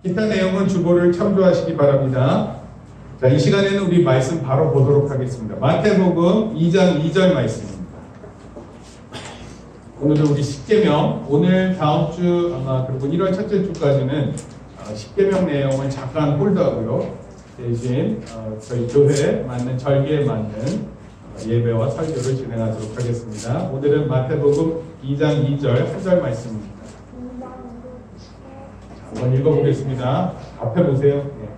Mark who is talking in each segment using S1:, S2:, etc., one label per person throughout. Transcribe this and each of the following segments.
S1: 기타 내용은 주보를 참조하시기 바랍니다. 자, 이 시간에는 우리 말씀 바로 보도록 하겠습니다. 마태복음 2장 2절 말씀입니다. 오늘은 우리 십계명, 오늘 다음 주 아마 그리고 1월 첫째 주까지는 십계명 내용을 잠깐 홀드하고요. 대신 저희 교회에 맞는 절기에 맞는 예배와 설교를 진행하도록 하겠습니다. 오늘은 마태복음 2장 2절 한 절 말씀입니다. 자, 한번 읽어보겠습니다. 앞에 보세요. 네.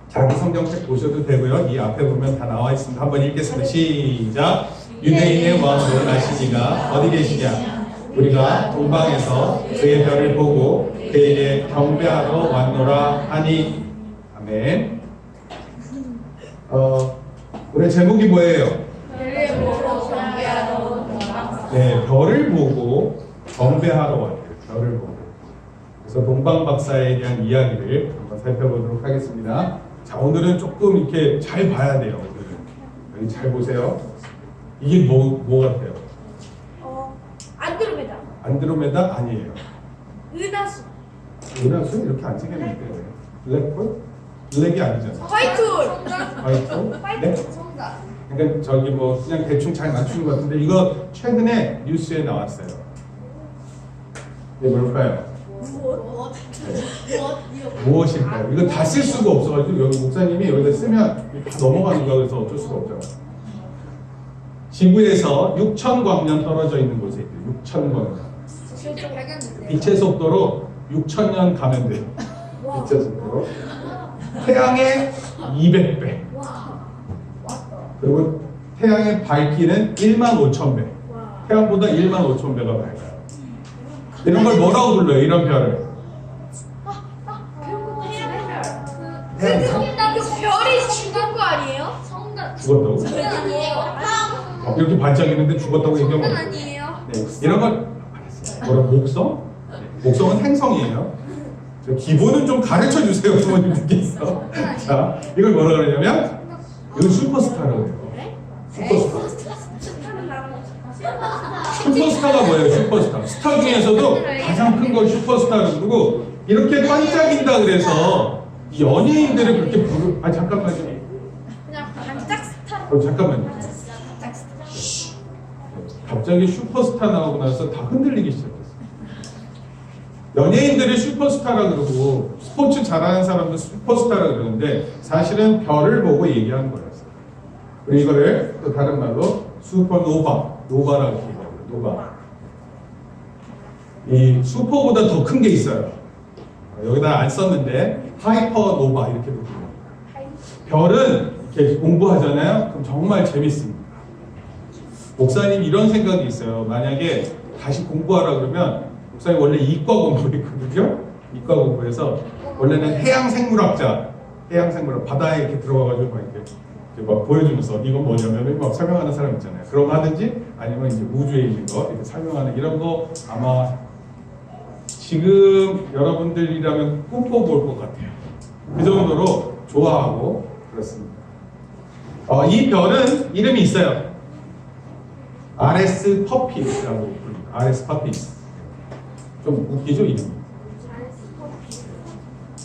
S1: 자기 성경책 보셔도 되고요. 이 앞에 보면 다 나와 있습니다. 한번 읽겠습니다. 시작. 유대인의 왕으로 나시니가 어디 계시냐? 우리가 동방에서 그의 별을 보고 그에게 경배하러 왔노라 하니. 아멘. 오늘 제목이 뭐예요?
S2: 별을 보고 경배하러
S1: 네, 별을 보고 경배하러 왔대요. 별을 보고. 그래서 동방 박사에 대한 이야기를 한번 살펴보도록 하겠습니다. 자, 오늘은 조금 이렇게 잘 봐야 돼요. 오늘은 여기 잘 보세요. 이게 뭐 같아요?
S2: 안드로메다.
S1: 안드로메다 아니에요.
S2: 은하수.
S1: 은하수 이렇게 안 생겼는데 블랙홀? 블랙이 아니잖아.
S2: 화이트홀.
S1: 화이트홀? 네?
S2: 성자.
S1: 그러니까 저기 뭐 그냥 대충 잘 맞추는 것 같은데 이거 최근에 뉴스에 나왔어요. 이게 뭘까요?
S2: 무엇?
S1: 무엇일까요? 이거 다 쓸 수가 없어가지고 여기 목사님이 여기다 쓰면 다 넘어가는 거야. 그래서 어쩔 수가 없잖아. 지구에서 6,000광년 떨어져 있는 곳에 있대요. 6,000광년. 빛의 속도로 6,000년 가면 돼요. 빛의 속도로. 태양의 200배. 그리고 태양의 밝기는 15,000배. 태양보다 15,000배가 밝아요. 이런 걸 뭐라고 불러요? 이런 별을.
S2: 별이 죽은 거 아니에요?
S1: 죽었다고? 이렇게 반짝이는데 죽었다고 얘기하면
S2: 아니에요.
S1: 네, 이런 걸 뭐라 목성? 네, 목성은 행성이에요. 기본은 좀 가르쳐 주세요, 부모님들께서. 자, 이걸 뭐라 그러냐면 이건 슈퍼스타라고 해요. 슈퍼스타. 슈퍼스타가 뭐예요? 슈퍼스타. 스타 중에서도 가장 큰 걸 슈퍼스타라고 그러고 이렇게 반짝인다 그래서 연예인들을 그렇게 부르. 잠깐만요.
S2: 그냥 반짝 스타.
S1: 잠깐만요. 갑자기 슈퍼스타 나오고 나서 다 흔들리기 시작했어요. 연예인들이 슈퍼스타라 그러고 스포츠 잘하는 사람도 슈퍼스타라 그러는데 사실은 별을 보고 얘기하는 거였어요. 그리고 이거를 또 다른 말로 슈퍼노바, 노바라고 얘기해요. 노바. 이 슈퍼보다 더 큰 게 있어요. 여기다 안 썼는데 하이퍼노바 이렇게 부릅니다. 별은 이렇게 공부하잖아요. 그럼 정말 재밌습니다. 목사님 이런 생각이 있어요. 만약에 다시 공부하라 그러면 목사님 원래 이과 공부했거든요. 이과 공부해서 원래는 해양생물학자, 해양생물학 바다에 이렇게 들어가가지고 막 이렇게 막 보여주면서 이건 뭐냐면 막 설명하는 사람 있잖아요. 그런 거 하든지 아니면 이제 우주에 있는 거 이렇게 설명하는 이런 거 아마 지금 여러분들이라면 꿈꿔볼 것 같아요. 그 정도로 좋아하고 그렇습니다. 이 별은 이름이 있어요. 아레스 퍼피스라고 부릅니다. 아레스 퍼피스. 좀 웃기죠, 이름이?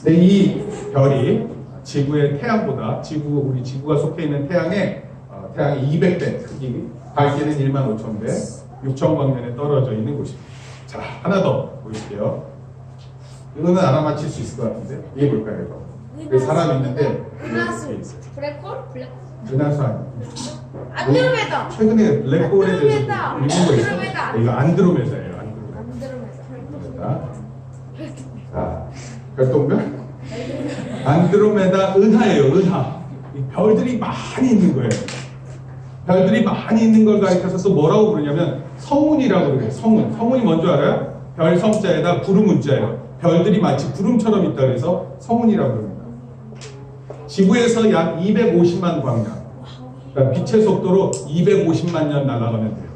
S1: 네, 이 별이 지구의 태양보다 우리 지구가 속해 있는 태양의 200배 크기, 밝기는 15,000배, 6,000광년에 떨어져 있는 곳입니다. 자, 하나 더 보실게요. 이거는 알아맞힐 수 있을 것 같은데 이게 뭘까요, 이거? 여기 사람 있는데
S2: 은하수.
S1: 이렇게 있어요.
S2: 블랙홀?
S1: 은하수 아니에요.
S2: 안드로메다.
S1: 최근에 블랙홀에 대해서 읽은 거 있어요.
S2: 안드로메다.
S1: 이거 안드로메다예요. 자, 별똥별? 안드로메다 은하예요. 은하. 이 별들이 많이 있는 거예요. 별들이 많이 있는 걸 가리켜서 또 뭐라고 부르냐면 성운이라고 그래요. 성운. 성운이 뭔지 알아요? 별 성자에다 구름 문자예요. 별들이 마치 구름처럼 있다 그래서 성운이라고 합니다. 지구에서 약 250만 광년. 그러니까 빛의 속도로 250만 년 날아가면 돼요.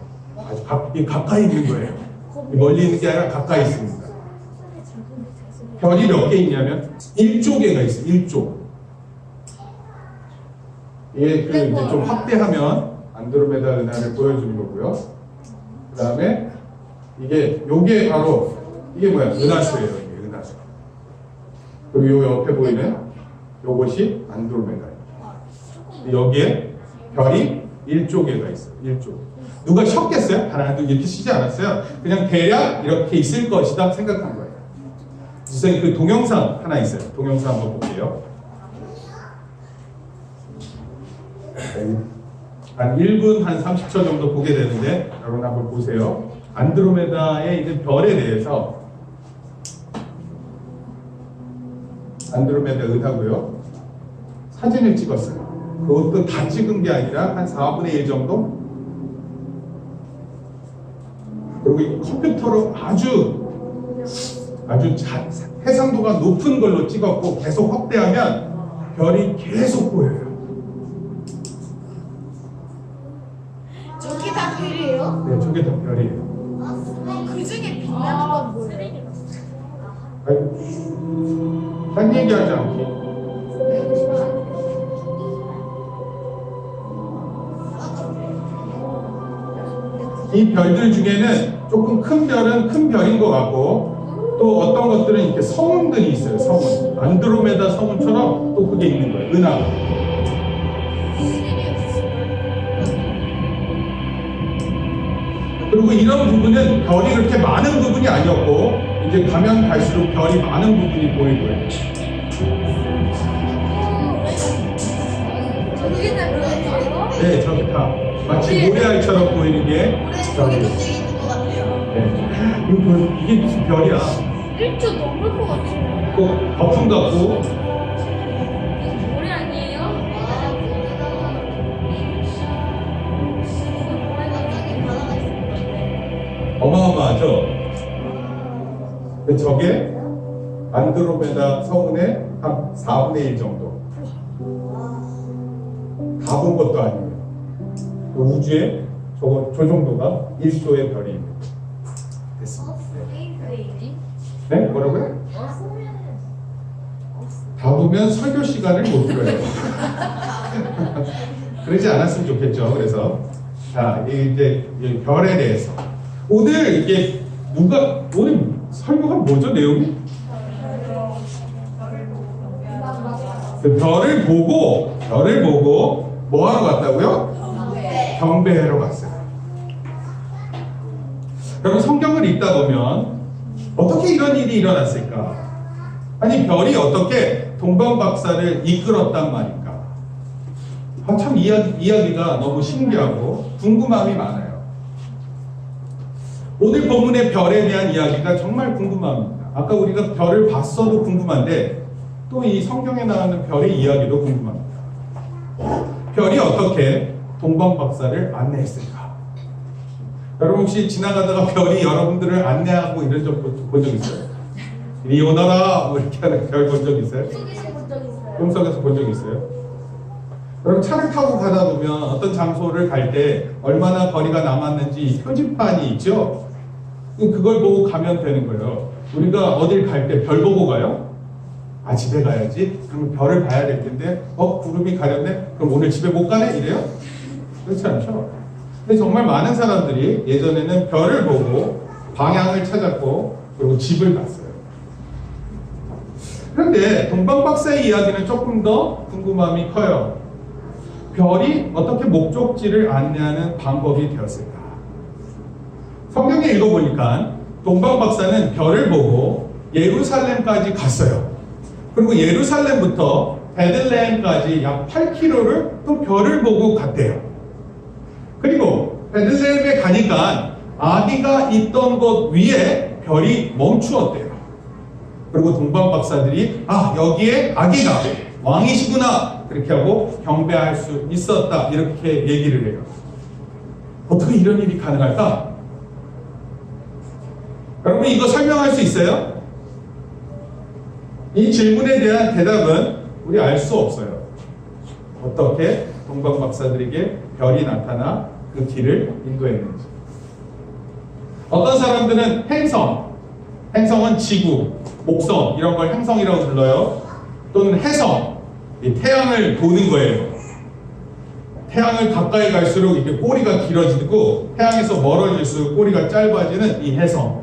S1: 아주 가까이 있는 거예요. 멀리 있는 게 아니라 가까이 있습니다. 별이 몇 개 있냐면 1조 개가 있어요. 1조. 이게 이제 좀 확대하면 안드로메다 은하를 보여주는 거고요. 그 다음에 요게 바로 이게 뭐야? 은하수예요. 이게 은하수. 그리고 요 옆에 보이는 요것이 안드로메다예요. 여기에 별이 1조개가 있어요. 1조. 누가 쉬었겠어요? 하나, 둘 이렇게 쉬지 않았어요. 그냥 대략 이렇게 있을 것이다 생각한 거예요. 선생님 그 동영상 하나 있어요. 동영상 한번 볼게요. 한 1분 한 30초 정도 보게 되는데 여러분 한번 보세요. 안드로메다의 있는 별에 대해서 안드로메다 은하고요. 사진을 찍었어요. 그것도 다 찍은 게 아니라 한 4분의 1 정도? 그리고 이 컴퓨터로 아주 해상도가 높은 걸로 찍었고 계속 확대하면 별이 계속 보여요.
S2: 저게 다 별이에요?
S1: 네, 저게 다 별이에요.
S2: 그 중에 빛나는 건 뭐예요?
S1: 아이고, 딴 얘기하지 않기. 이 별들 중에는 조금 큰 별은 큰 별인 것 같고 또 어떤 것들은 이렇게 성운들이 있어요. 성운. 안드로메다 성운처럼 또 그게 있는 거예요. 은하가. 그리고 이런 부분은 별이 그렇게 많은 부분이 아니었고 이제 가면 갈수록 별이 많은 부분이 보일 거예요.
S2: 저게 다 별이에요?
S1: 네, 저기 다 마치 모래알처럼 보이는 게 저기.
S2: 있는 것 같아요.
S1: 네. 이게 무슨 별이야?
S2: 1초 넘을 것 같아요.
S1: 또 거품 같고
S2: 머리 아니에요?
S1: 어마어마하죠? 근데 저게 안드로메다 성운의 한 4분의 1 정도. 다 본 것도 아니에요. 그 우주에 저 정도가 1조의 별이 됐습니다. 네? 뭐라고요? 다 보면 설교 시간을 못 들어요. 그러지 않았으면 좋겠죠. 그래서 자 이제 이 별에 대해서 오늘 이게 오늘 설교가 뭐죠 내용이? 그 별을 보고 뭐 하러 갔다고요? 경배하러 갔어요. 여러분 성경을 읽다 보면 어떻게 이런 일이 일어났을까? 아니 별이 어떻게 동방박사를 이끌었단 말인가? 참 이야기가 너무 신기하고 궁금함이 많아요. 오늘 본문의 별에 대한 이야기가 정말 궁금합니다. 아까 우리가 별을 봤어도 궁금한데 또 이 성경에 나오는 별의 이야기도 궁금합니다. 별이 어떻게 동방박사를 안내했을까? 여러분 혹시 지나가다가 별이 여러분들을 안내하고 이런 적 본 적 있어요? 이리 오너라 뭐 이렇게 하는 별 본 적 있어요? 꿈속에서 본 적 있어요? 여러분 차를 타고 가다 보면 어떤 장소를 갈 때 얼마나 거리가 남았는지 표지판이 있죠? 그걸 보고 가면 되는 거예요. 우리가 어딜 갈 때 별 보고 가요? 아 집에 가야지? 그러면 별을 봐야 될 텐데 구름이 가렸네? 그럼 오늘 집에 못 가네? 이래요? 그렇지 않죠? 근데 정말 많은 사람들이 예전에는 별을 보고 방향을 찾았고 그리고 집을 갔어요. 그런데 동방박사의 이야기는 조금 더 궁금함이 커요. 별이 어떻게 목적지를 안내하는 방법이 되었을까? 성경에 읽어보니까 동방박사는 별을 보고 예루살렘까지 갔어요. 그리고 예루살렘부터 베들레헴까지 약 8km를 또 별을 보고 갔대요. 그리고 베들레헴에 가니까 아기가 있던 곳 위에 별이 멈추었대요. 그리고 동방박사들이 여기에 아기가 왕이시구나 그렇게 하고 경배할 수 있었다 이렇게 얘기를 해요. 어떻게 이런 일이 가능할까? 여러분 이거 설명할 수 있어요? 이 질문에 대한 대답은 우리 알 수 없어요. 어떻게 동방박사들에게 별이 나타나 그 길을 인도했는지. 어떤 사람들은 행성은 지구, 목성 이런 걸 행성이라고 불러요. 또는 해성, 이 태양을 도는 거예요. 태양을 가까이 갈수록 이렇게 꼬리가 길어지고 태양에서 멀어질수록 꼬리가 짧아지는 이 해성.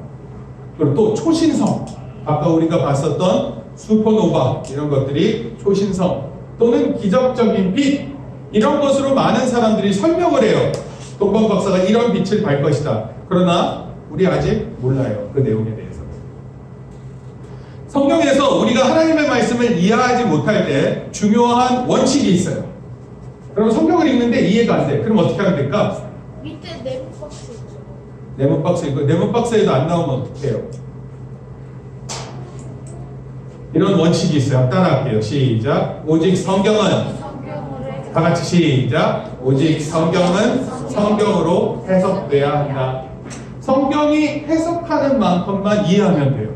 S1: 그리고 또 초신성, 아까 우리가 봤었던 슈퍼노바 이런 것들이 초신성 또는 기적적인 빛 이런 것으로 많은 사람들이 설명을 해요. 동방 박사가 이런 빛을 발 것이다. 그러나 우리 아직 몰라요. 그 내용에 대해서. 성경에서 우리가 하나님의 말씀을 이해하지 못할 때 중요한 원칙이 있어요. 그럼 성경을 읽는데 이해가 안 돼. 그럼 어떻게 하면 될까?
S2: 밑에 네모 박스 있죠.
S1: 네모 박스 이거 네모 박스에도 안 나오면 어떡해요? 이런 원칙이 있어요. 따라할게요. 시작. 오직 성경은
S2: 성경을
S1: 다 같이 시작. 오직 성경은 성경으로 해석돼야 한다. 성경이 해석하는 만큼만 이해하면 돼요.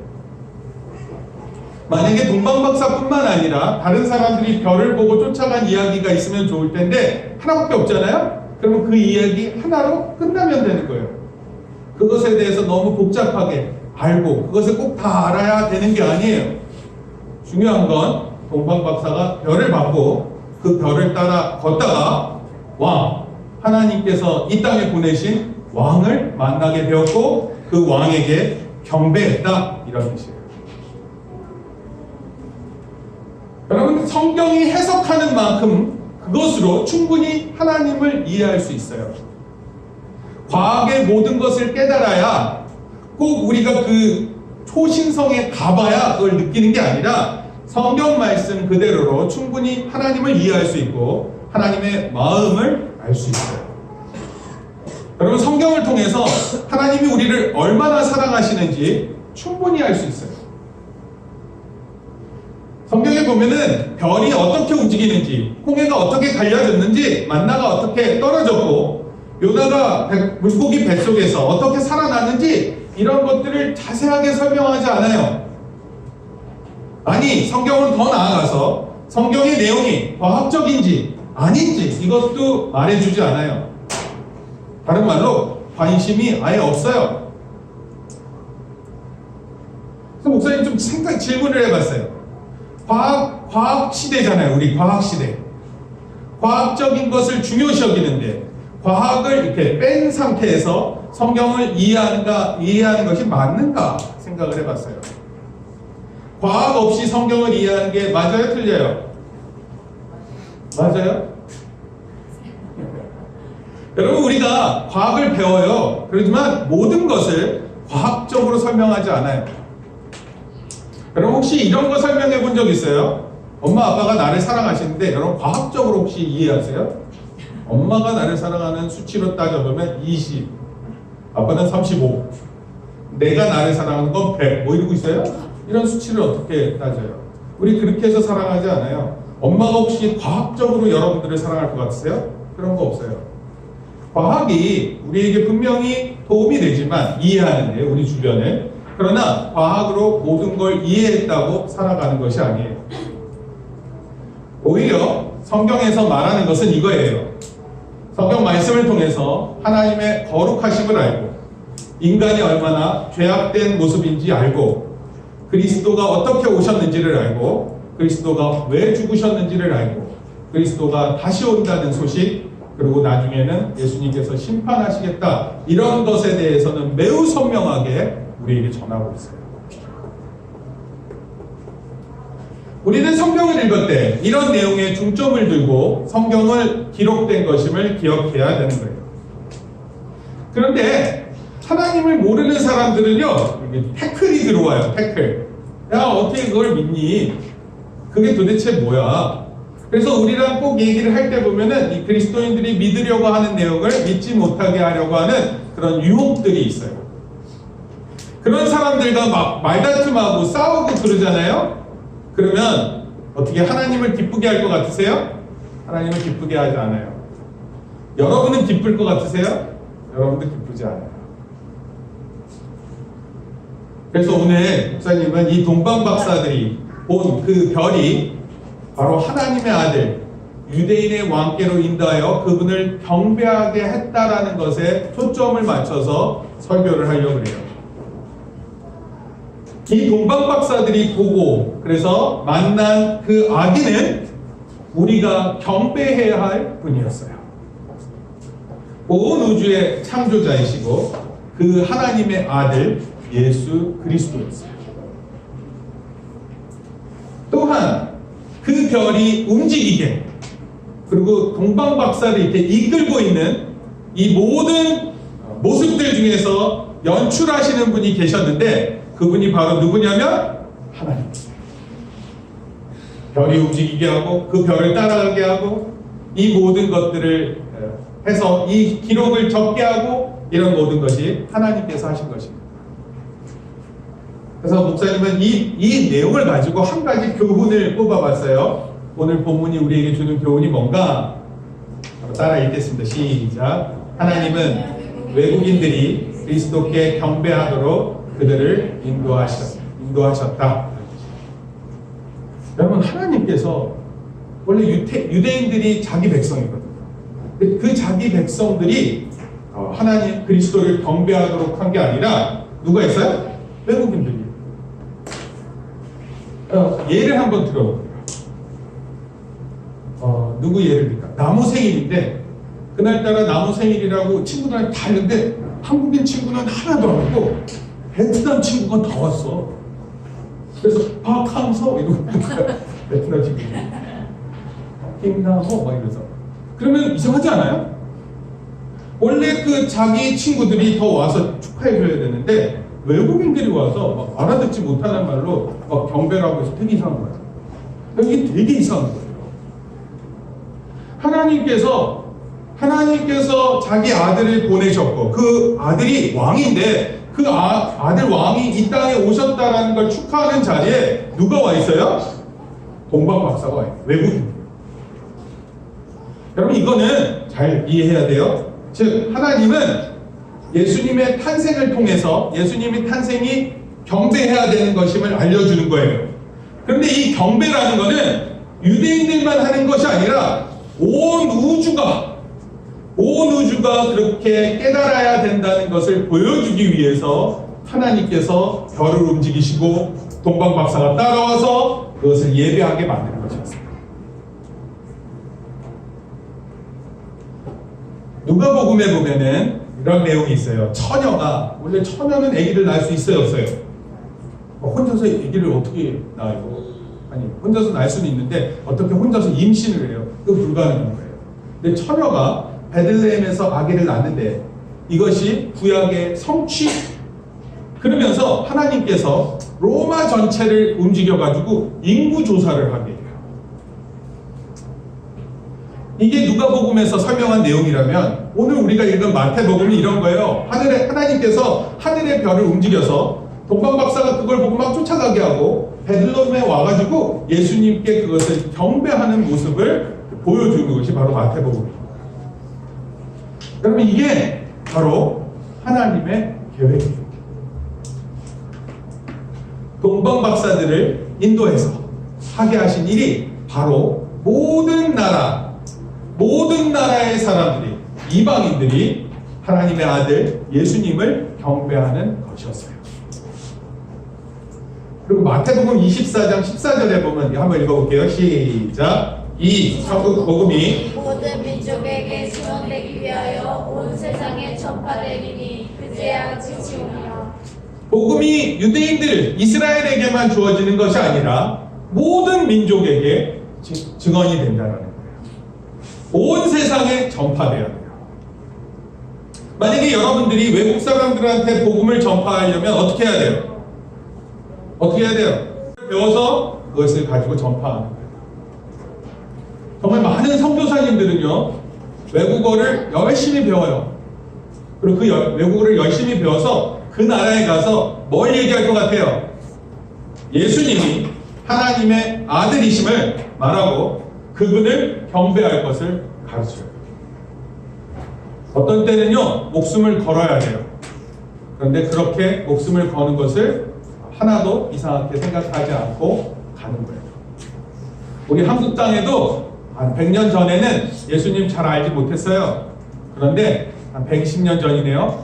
S1: 만약에 동방박사뿐만 아니라 다른 사람들이 별을 보고 쫓아간 이야기가 있으면 좋을 텐데 하나밖에 없잖아요? 그러면 그 이야기 하나로 끝나면 되는 거예요. 그것에 대해서 너무 복잡하게 알고 그것을 꼭 다 알아야 되는 게 아니에요. 중요한 건 동방박사가 별을 받고 그 별을 따라 걷다가 하나님께서 이 땅에 보내신 왕을 만나게 되었고 그 왕에게 경배했다 이런 뜻이에요. 여러분 성경이 해석하는 만큼 그것으로 충분히 하나님을 이해할 수 있어요. 과학의 모든 것을 깨달아야 꼭 우리가 그 초신성에 가봐야 그걸 느끼는 게 아니라 성경 말씀 그대로로 충분히 하나님을 이해할 수 있고 하나님의 마음을 알 수 있어요. 여러분 성경을 통해서 하나님이 우리를 얼마나 사랑하시는지 충분히 알 수 있어요. 성경에 보면은 별이 어떻게 움직이는지, 홍해가 어떻게 갈려졌는지, 만나가 어떻게 떨어졌고, 요나가 물고기 뱃속에서 어떻게 살아났는지 이런 것들을 자세하게 설명하지 않아요. 아니, 성경은 더 나아가서 성경의 내용이 과학적인지 아닌지 이것도 말해주지 않아요. 다른 말로 관심이 아예 없어요. 그래서 목사님 좀 질문을 해봤어요. 과학 시대잖아요. 우리 과학 시대. 과학적인 것을 중요시 여기는데 과학을 이렇게 뺀 상태에서 성경을 이해하는 것이 맞는가 생각을 해봤어요. 과학 없이 성경을 이해하는 게 맞아요? 틀려요? 맞아요? 여러분 우리가 과학을 배워요. 그렇지만 모든 것을 과학적으로 설명하지 않아요. 여러분 혹시 이런 거 설명해 본 적 있어요? 엄마 아빠가 나를 사랑하시는데 여러분 과학적으로 혹시 이해하세요? 엄마가 나를 사랑하는 수치로 따져보면 20, 아빠는 35, 내가 나를 사랑하는 건 100, 뭐 이러고 있어요? 이런 수치를 어떻게 따져요? 우리 그렇게 해서 사랑하지 않아요. 엄마가 혹시 과학적으로 여러분들을 사랑할 것 같으세요? 그런 거 없어요. 과학이 우리에게 분명히 도움이 되지만 이해하는데 우리 주변을 그러나 과학으로 모든 걸 이해했다고 살아가는 것이 아니에요. 오히려 성경에서 말하는 것은 이거예요. 성경 말씀을 통해서 하나님의 거룩하심을 알고 인간이 얼마나 죄악된 모습인지 알고 그리스도가 어떻게 오셨는지를 알고 그리스도가 왜 죽으셨는지를 알고 그리스도가 다시 온다는 소식 그리고 나중에는 예수님께서 심판하시겠다 이런 것에 대해서는 매우 선명하게 우리에게 전하고 있어요. 우리는 성경을 읽을 때 이런 내용에 중점을 두고 성경을 기록된 것임을 기억해야 되는 거예요. 그런데 하나님을 모르는 사람들은요, 태클이 들어와요. 태클. 야, 어떻게 그걸 믿니? 그게 도대체 뭐야? 그래서 우리랑 꼭 얘기를 할 때 보면은 이 그리스도인들이 믿으려고 하는 내용을 믿지 못하게 하려고 하는 그런 유혹들이 있어요. 그런 사람들과 막 말다툼하고 싸우고 그러잖아요? 그러면 어떻게 하나님을 기쁘게 할 것 같으세요? 하나님을 기쁘게 하지 않아요. 여러분은 기쁠 것 같으세요? 여러분도 기쁘지 않아요. 그래서 오늘 목사님은 이 동방 박사들이 본 그 별이 바로 하나님의 아들 유대인의 왕께로 인도하여 그분을 경배하게 했다라는 것에 초점을 맞춰서 설교를 하려고 해요. 이 동방 박사들이 보고 그래서 만난 그 아기는 우리가 경배해야 할 분이었어요. 온 우주의 창조자이시고 그 하나님의 아들 예수 그리스도였어요. 또한 그 별이 움직이게, 그리고 동방박사를 이렇게 이끌고 있는 이 모든 모습들 중에서 연출하시는 분이 계셨는데, 그분이 바로 누구냐면 하나님. 별이 움직이게 하고 그 별을 따라가게 하고 이 모든 것들을 해서 이 기록을 적게 하고 이런 모든 것이 하나님께서 하신 것입니다. 그래서 목사님은 이 내용을 가지고 한 가지 교훈을 뽑아봤어요. 오늘 본문이 우리에게 주는 교훈이 뭔가? 따라 읽겠습니다. 시작. 하나님은 외국인들이 그리스도께 경배하도록 그들을 인도하셨다. 여러분, 하나님께서 원래 유대인들이 자기 백성이거든요. 그 자기 백성들이 하나님 그리스도를 경배하도록 한 게 아니라 누가 있어요? 외국인들이. 예를 한번 들어볼게요. 누구 예를 들까? 나무 생일인데 그날따라 나무 생일이라고 친구들한테 다 했는데 한국인 친구는 하나도 안 왔고 베트남 친구가 다 왔어. 그래서 박항서 이러고 베트남 친구 김나호 막 이러면서, 그러면 이상하지 않아요? 원래 그 자기 친구들이 더 와서 축하해 줘야 되는데 외국인들이 와서 막 알아듣지 못하는 말로 막 경배를 하고 있어. 되게 이상한 거야. 이게 되게 이상한 거예요. 하나님께서 자기 아들을 보내셨고 그 아들이 왕인데 그 아들 왕이 이 땅에 오셨다라는 걸 축하하는 자리에 누가 와 있어요? 동방박사가 와 있어요. 외국인. 여러분, 이거는 잘 이해해야 돼요. 즉 하나님은 예수님의 탄생을 통해서 예수님의 탄생이 경배해야 되는 것임을 알려주는 거예요. 그런데 이 경배라는 것은 유대인들만 하는 것이 아니라 온 우주가 그렇게 깨달아야 된다는 것을 보여주기 위해서 하나님께서 별을 움직이시고 동방박사가 따라와서 그것을 예배하게 만드는 것이었습니다. 누가복음에 보면은 이런 내용이 있어요. 처녀가, 원래 처녀는 아기를 낳을 수 있어요, 없어요? 혼자서 아기를 어떻게 낳아요? 아니, 혼자서 낳을 수는 있는데 어떻게 혼자서 임신을 해요? 그건 불가능한 거예요. 근데 처녀가 베들레헴에서 아기를 낳는데 이것이 구약의 성취. 그러면서 하나님께서 로마 전체를 움직여가지고 인구 조사를 하게 해요. 이게 누가복음에서 설명한 내용이라면 오늘 우리가 읽은 마태복음이 이런 거예요. 하나님께서 하늘의 별을 움직여서 동방박사가 그걸 보고 막 쫓아가게 하고 베들레헴에 와가지고 예수님께 그것을 경배하는 모습을 보여주는 것이 바로 마태복음입니다. 여러분, 이게 바로 하나님의 계획이에요. 동방박사들을 인도해서 하게 하신 일이 바로 모든 나라의 사람들이, 이방인들이 하나님의 아들 예수님을 경배하는 것이었어요. 그리고 마태복음 24장 14절에 보면 한번 읽어볼게요. 시작. 이 천국 복음이
S2: 모든 민족에게 증언되기 위하여 온 세상에 전파되리니 그제야 끝이 오리라.
S1: 복음이 유대인들, 이스라엘에게만 주어지는 것이 아니라 모든 민족에게 증언이 된다는 거예요. 온 세상에 전파되어야 돼요. 만약에 여러분들이 외국 사람들한테 복음을 전파하려면 어떻게 해야 돼요? 어떻게 해야 돼요? 배워서 그것을 가지고 전파하는 거예요. 정말 많은 선교사님들은요, 외국어를 열심히 배워요. 그리고 그 외국어를 열심히 배워서 그 나라에 가서 뭘 얘기할 것 같아요? 예수님이 하나님의 아들이심을 말하고 그분을 경배할 것을 가르쳐요. 어떤 때는요, 목숨을 걸어야 돼요. 그런데 그렇게 목숨을 거는 것을 하나도 이상하게 생각하지 않고 가는 거예요. 우리 한국 땅에도 한 100년 전에는 예수님 잘 알지 못했어요. 그런데 한 110년 전이네요.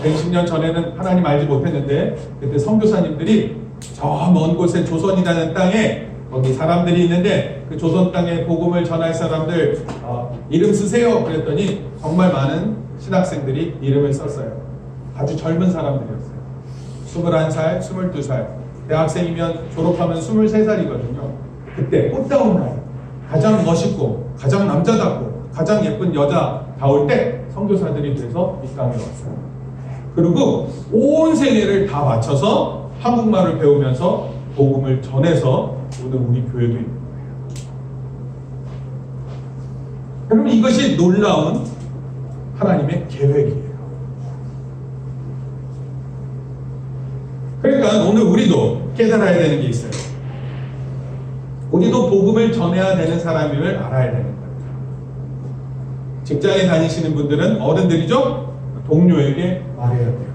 S1: 110년 전에는 하나님 알지 못했는데 그때 선교사님들이 저 먼 곳에 조선이라는 땅에 거기 사람들이 있는데 그 조선 땅에 복음을 전할 사람들 이름 쓰세요. 그랬더니 정말 많은 신학생들이 이름을 썼어요. 아주 젊은 사람들이었어요. 21살, 22살. 대학생이면 졸업하면 23살이거든요. 그때 꽃다운 날, 가장 멋있고 가장 남자답고 가장 예쁜 여자다울 때 선교사들이 돼서 이 땅에 왔어요. 그리고 온 생애를 다 바쳐서 한국말을 배우면서 복음을 전해서 오늘 우리 교회도 있는 거예요. 여러분, 이것이 놀라운 하나님의 계획이에요. 그러니까 오늘 우리도 깨달아야 되는 게 있어요. 우리도 복음을 전해야 되는 사람임을 알아야 되는 거예요. 직장에 다니시는 분들은 어른들이죠? 동료에게 말해야 돼요.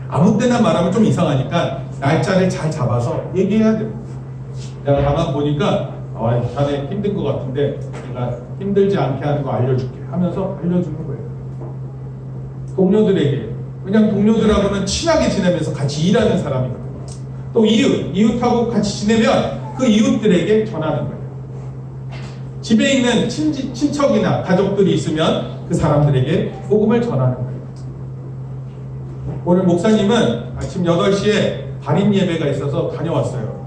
S1: 아무 때나 말하면 좀 이상하니까 날짜를 잘 잡아서 얘기해야 됩니다. 내가 가만 보니까 자네 힘든 것 같은데 내가 힘들지 않게 하는 거 알려줄게 하면서 알려주는 거예요. 동료들에게, 그냥 동료들하고는 친하게 지내면서 같이 일하는 사람이거든요. 또 이웃하고 같이 지내면 그 이웃들에게 전하는 거예요. 집에 있는 친척이나 가족들이 있으면 그 사람들에게 복음을 전하는 거예요. 오늘 목사님은 아침 8시에 발인 예배가 있어서 다녀왔어요.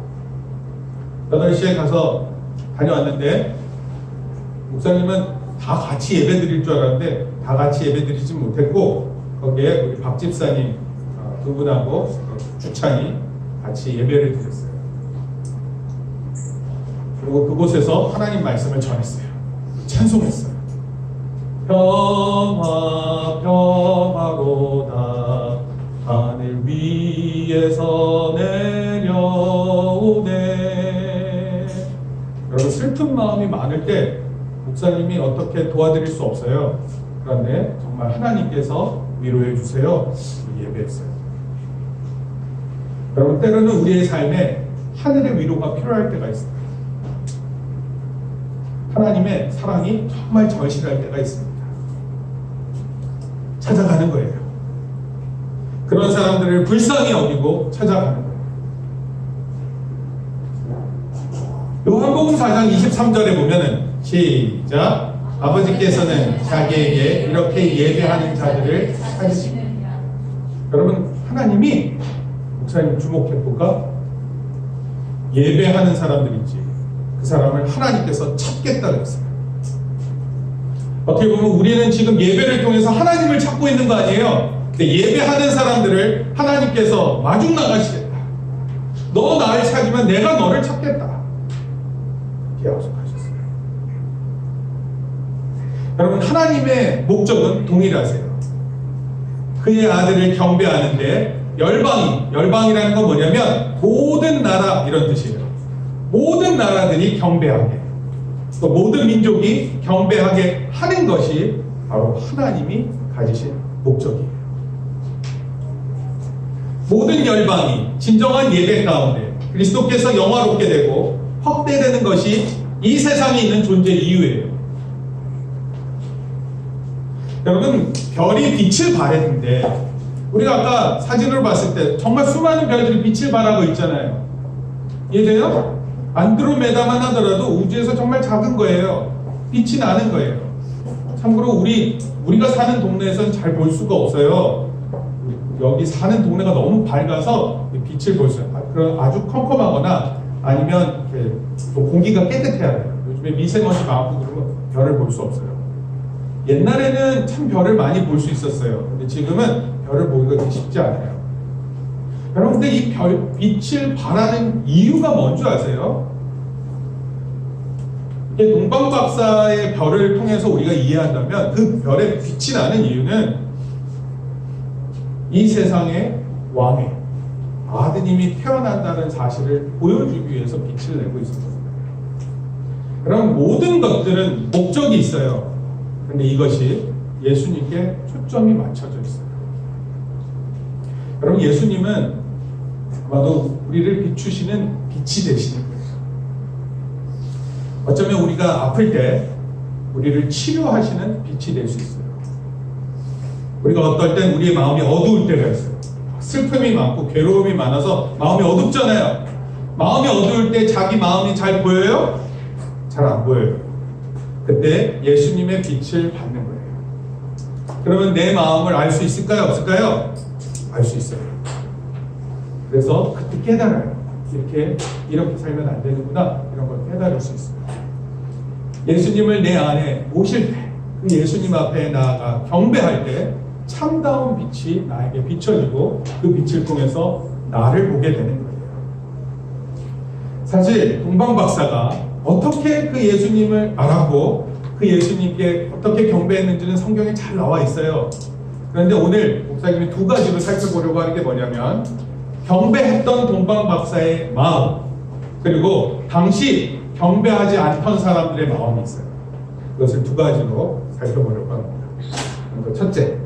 S1: 8시에 가서 다녀왔는데 목사님은 다 같이 예배 드릴 줄 알았는데 다 같이 예배 드리지 못했고 거기에 우리 박 집사님 두 분하고 주찬이 같이 예배를 드렸어요. 그리고 그곳에서 하나님 말씀을 전했어요. 찬송했어요. 평화 평화로다 하늘 위에서 내려오네. 여러분, 슬픈 마음이 많을 때 목사님이 어떻게 도와드릴 수 없어요. 그런데 정말 하나님께서 위로해 주세요. 예배했어요. 여러분, 때로는 우리의 삶에 하늘의 위로가 필요할 때가 있습니다. 하나님의 사랑이 정말 절실할 때가 있습니다. 찾아가는 거예요. 그런 사람들을 불쌍히 여기고 찾아가는 거예요. 요한복음 4장 23절에 보면은 시작. 아버지께서는 자기에게 이렇게 예배하는 자들을 찾으십니다. 여러분, 하나님이 목사님 주목해볼까? 예배하는 사람들이지 그 사람을 하나님께서 찾겠다고 했어요. 어떻게 보면 우리는 지금 예배를 통해서 하나님을 찾고 있는 거 아니에요? 근데 예배하는 사람들을 하나님께서 마중 나가시겠다. 너 나를 찾으면 내가 너를 찾겠다. 이렇게 약속하셨어요. 여러분, 하나님의 목적은 동일하세요. 그의 아들을 경배하는데 열방이라는 건 뭐냐면 모든 나라 이런 뜻이에요. 모든 나라들이 경배하게, 또 모든 민족이 경배하게 하는 것이 바로 하나님이 가지신 목적이에요. 모든 열방이 진정한 예배 가운데 그리스도께서 영화롭게 되고 확대되는 것이 이 세상에 있는 존재 이유예요. 여러분, 별이 빛을 발했는데 우리가 아까 사진으로 봤을 때 정말 수많은 별들이 빛을 발하고 있잖아요. 이해돼요? 안드로메다만 하더라도 우주에서 정말 작은 거예요. 빛이 나는 거예요. 참고로 우리가 사는 동네에서는 잘 볼 수가 없어요. 여기 사는 동네가 너무 밝아서 빛을 볼 수 있어요. 아주 컴컴하거나 아니면 또 공기가 깨끗해야 돼요. 요즘에 미세먼지 많고 그러면 별을 볼 수 없어요. 옛날에는 참 별을 많이 볼 수 있었어요. 근데 지금은 별을 보기가 그렇게 쉽지 않아요. 여러분, 근데 이 빛을 발하는 이유가 뭔지 아세요? 이게 동방 박사의 별을 통해서 우리가 이해한다면 그 별에 빛이 나는 이유는 이 세상의 왕의 아드님이 태어난다는 사실을 보여주기 위해서 빛을 내고 있습니다. 그럼 모든 것들은 목적이 있어요. 그런데 이것이 예수님께 초점이 맞춰져 있어요. 여러분, 예수님은 아마도 우리를 비추시는 빛이 되시는 거예요. 어쩌면 우리가 아플 때 우리를 치료하시는 빛이 될 수 있어요. 우리가 어떨 땐 우리의 마음이 어두울 때가 있어요. 슬픔이 많고 괴로움이 많아서 마음이 어둡잖아요. 마음이 어두울 때 자기 마음이 잘 보여요? 잘 안 보여요. 그때 예수님의 빛을 받는 거예요. 그러면 내 마음을 알 수 있을까요? 없을까요? 알 수 있어요. 그래서 그때 깨달아요. 이렇게 살면 안 되는구나. 이런 걸 깨달을 수 있어요. 예수님을 내 안에 모실 때, 그 예수님 앞에 나아가 경배할 때 참다운 빛이 나에게 비춰지고 그 빛을 통해서 나를 보게 되는 거예요. 사실 동방 박사가 어떻게 그 예수님을 알았고 그 예수님께 어떻게 경배했는지는 성경에 잘 나와 있어요. 그런데 오늘 목사님이 두 가지로 살펴보려고 하는 게 뭐냐면 경배했던 동방 박사의 마음, 그리고 당시 경배하지 않던 사람들의 마음이 있어요. 그것을 두 가지로 살펴보려고 합니다. 첫째,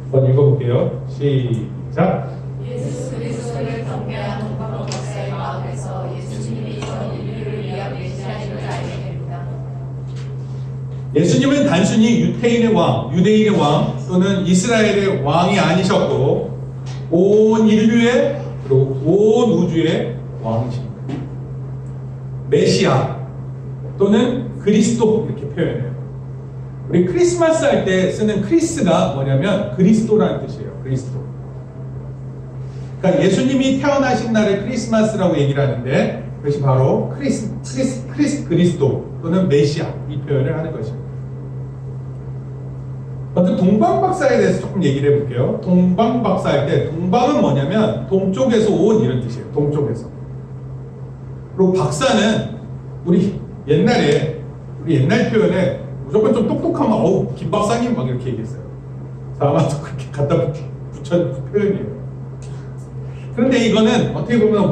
S1: 한번 읽어볼게요. 시작.
S2: 예수 그리스도를 경배한 동방 박사의 마음에서 예수님이 전 인류를 위하여 계시다는 걸 알게 됩니다.
S1: 예수님은 단순히 유대인의 왕 또는 이스라엘의 왕이 아니셨고 온 인류의 그리고 온 우주의 왕이십니다. 메시아 또는 그리스도 이렇게 표현해요. 우리 크리스마스 할 때 쓰는 크리스가 뭐냐면 그리스도라는 뜻이에요. 그리스도. 그러니까 예수님이 태어나신 날을 크리스마스라고 얘기를 하는데 그것이 바로 그리스도 또는 메시아 이 표현을 하는 것입니다. 먼저 동방박사에 대해서 조금 얘기를 해볼게요. 동방박사 할 때 동방은 뭐냐면 동쪽에서 온 이런 뜻이에요. 동쪽에서. 그리고 박사는 우리 옛날 표현에 무조건 좀 똑똑하면 어우 김 박사님 막 이렇게 얘기했어요. 아마도 그렇게 갖다 붙여 표현이에요. 그런데 이거는 어떻게 보면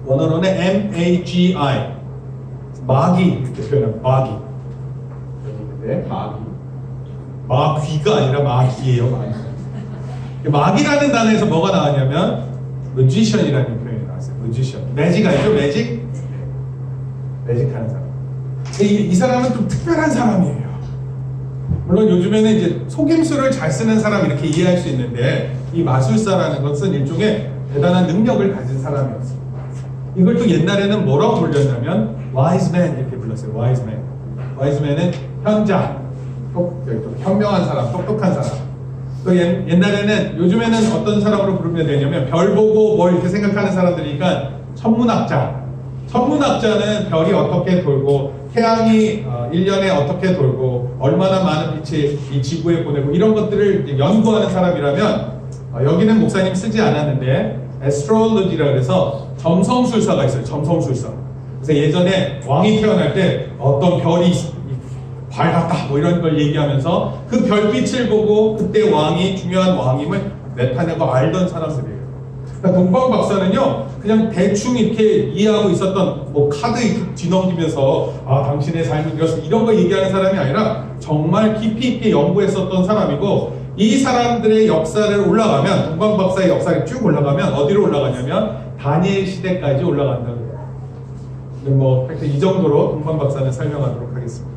S1: 원어로는 M-A-G-I 마귀 이렇게 표현해요. 마귀가 아니라 마귀예요. 마귀라는 단어에서 뭐가 나왔냐면 magician이라는 표현이 나왔어요. magician. 매직 알죠? 매직하는 사람. 이 사람은 좀 특별한 사람이에요. 물론 요즘에는 이제 속임수를 잘 쓰는 사람 이렇게 이해할 수 있는데 이 마술사라는 것은 일종의 대단한 능력을 가진 사람이었어요. 이걸 또 옛날에는 뭐라고 불렸냐면 wise man 이렇게 불렀어요. wise man. wise man은 현자, 현명한 사람, 똑똑한 사람. 또 옛날에는 요즘에는 어떤 사람으로 부르면 되냐면 별 보고 뭘 이렇게 생각하는 사람들이니까 천문학자. 천문학자는 별이 어떻게 돌고 태양이 1년에 어떻게 돌고 얼마나 많은 빛이 이 지구에 보내고 이런 것들을 연구하는 사람이라면 여기는 목사님 쓰지 않았는데 astrology라고 해서 점성술사가 있어요. 점성술사. 그래서 예전에 왕이 태어날 때 어떤 별이 밝았다 뭐 이런 걸 얘기하면서 그 별빛을 보고 그때 왕이 중요한 왕임을 나타내고 알던 사람들이에요. 그러니까 동방 박사는요 그냥 대충 이렇게 이해하고 있었던 뭐 카드 뒤넘기면서 당신의 삶이 이렇습니다 이런 거 얘기하는 사람이 아니라 정말 깊이 있게 연구했었던 사람이고 이 사람들의 역사를 올라가면 동방 박사의 역사를 쭉 올라가면 어디로 올라가냐면 다니엘 시대까지 올라간다고 해요. 뭐 하여튼 이 정도로 동방 박사는 설명하도록 하겠습니다.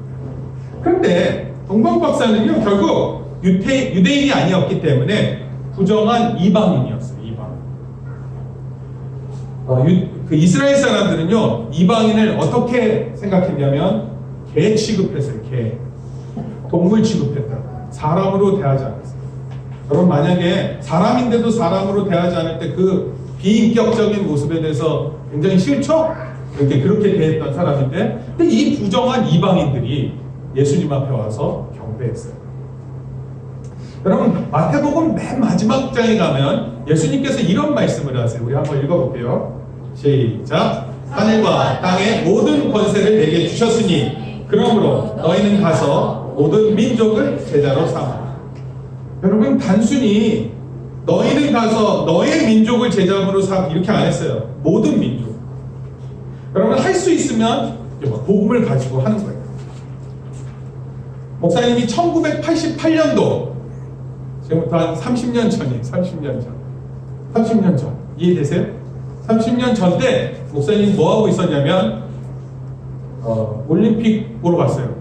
S1: 그런데 동방 박사는요 결국 유대인이 아니었기 때문에 부정한 이방인이었어요. 그 이스라엘 사람들은요 이방인을 어떻게 생각했냐면 개 취급했어요. 개. 동물 취급했다. 사람으로 대하지 않았어요. 여러분 만약에 사람인데도 사람으로 대하지 않을 때 그 비인격적인 모습에 대해서 굉장히 싫죠? 그렇게 대했던 사람인데 근데 이 부정한 이방인들이 예수님 앞에 와서 경배했어요. 여러분 마태복음 맨 마지막 장에 가면 예수님께서 이런 말씀을 하세요. 우리 한번 읽어볼게요. 시작. 하늘과 땅의 모든 권세를 내게 주셨으니 그러므로 너희는 가서 모든 민족을 제자로 삼아. 여러분 단순히 너희는 가서 너의 민족을 제자로 삼 이렇게 안 했어요. 모든 민족. 여러분 할 수 있으면 복음을 가지고 하는 거예요. 목사님이 1988년도 지금부터 한 30년 전이에요. 30년 전. 이해되세요? 30년 전 때 목사님이 뭐하고 있었냐면 올림픽 보러 갔어요.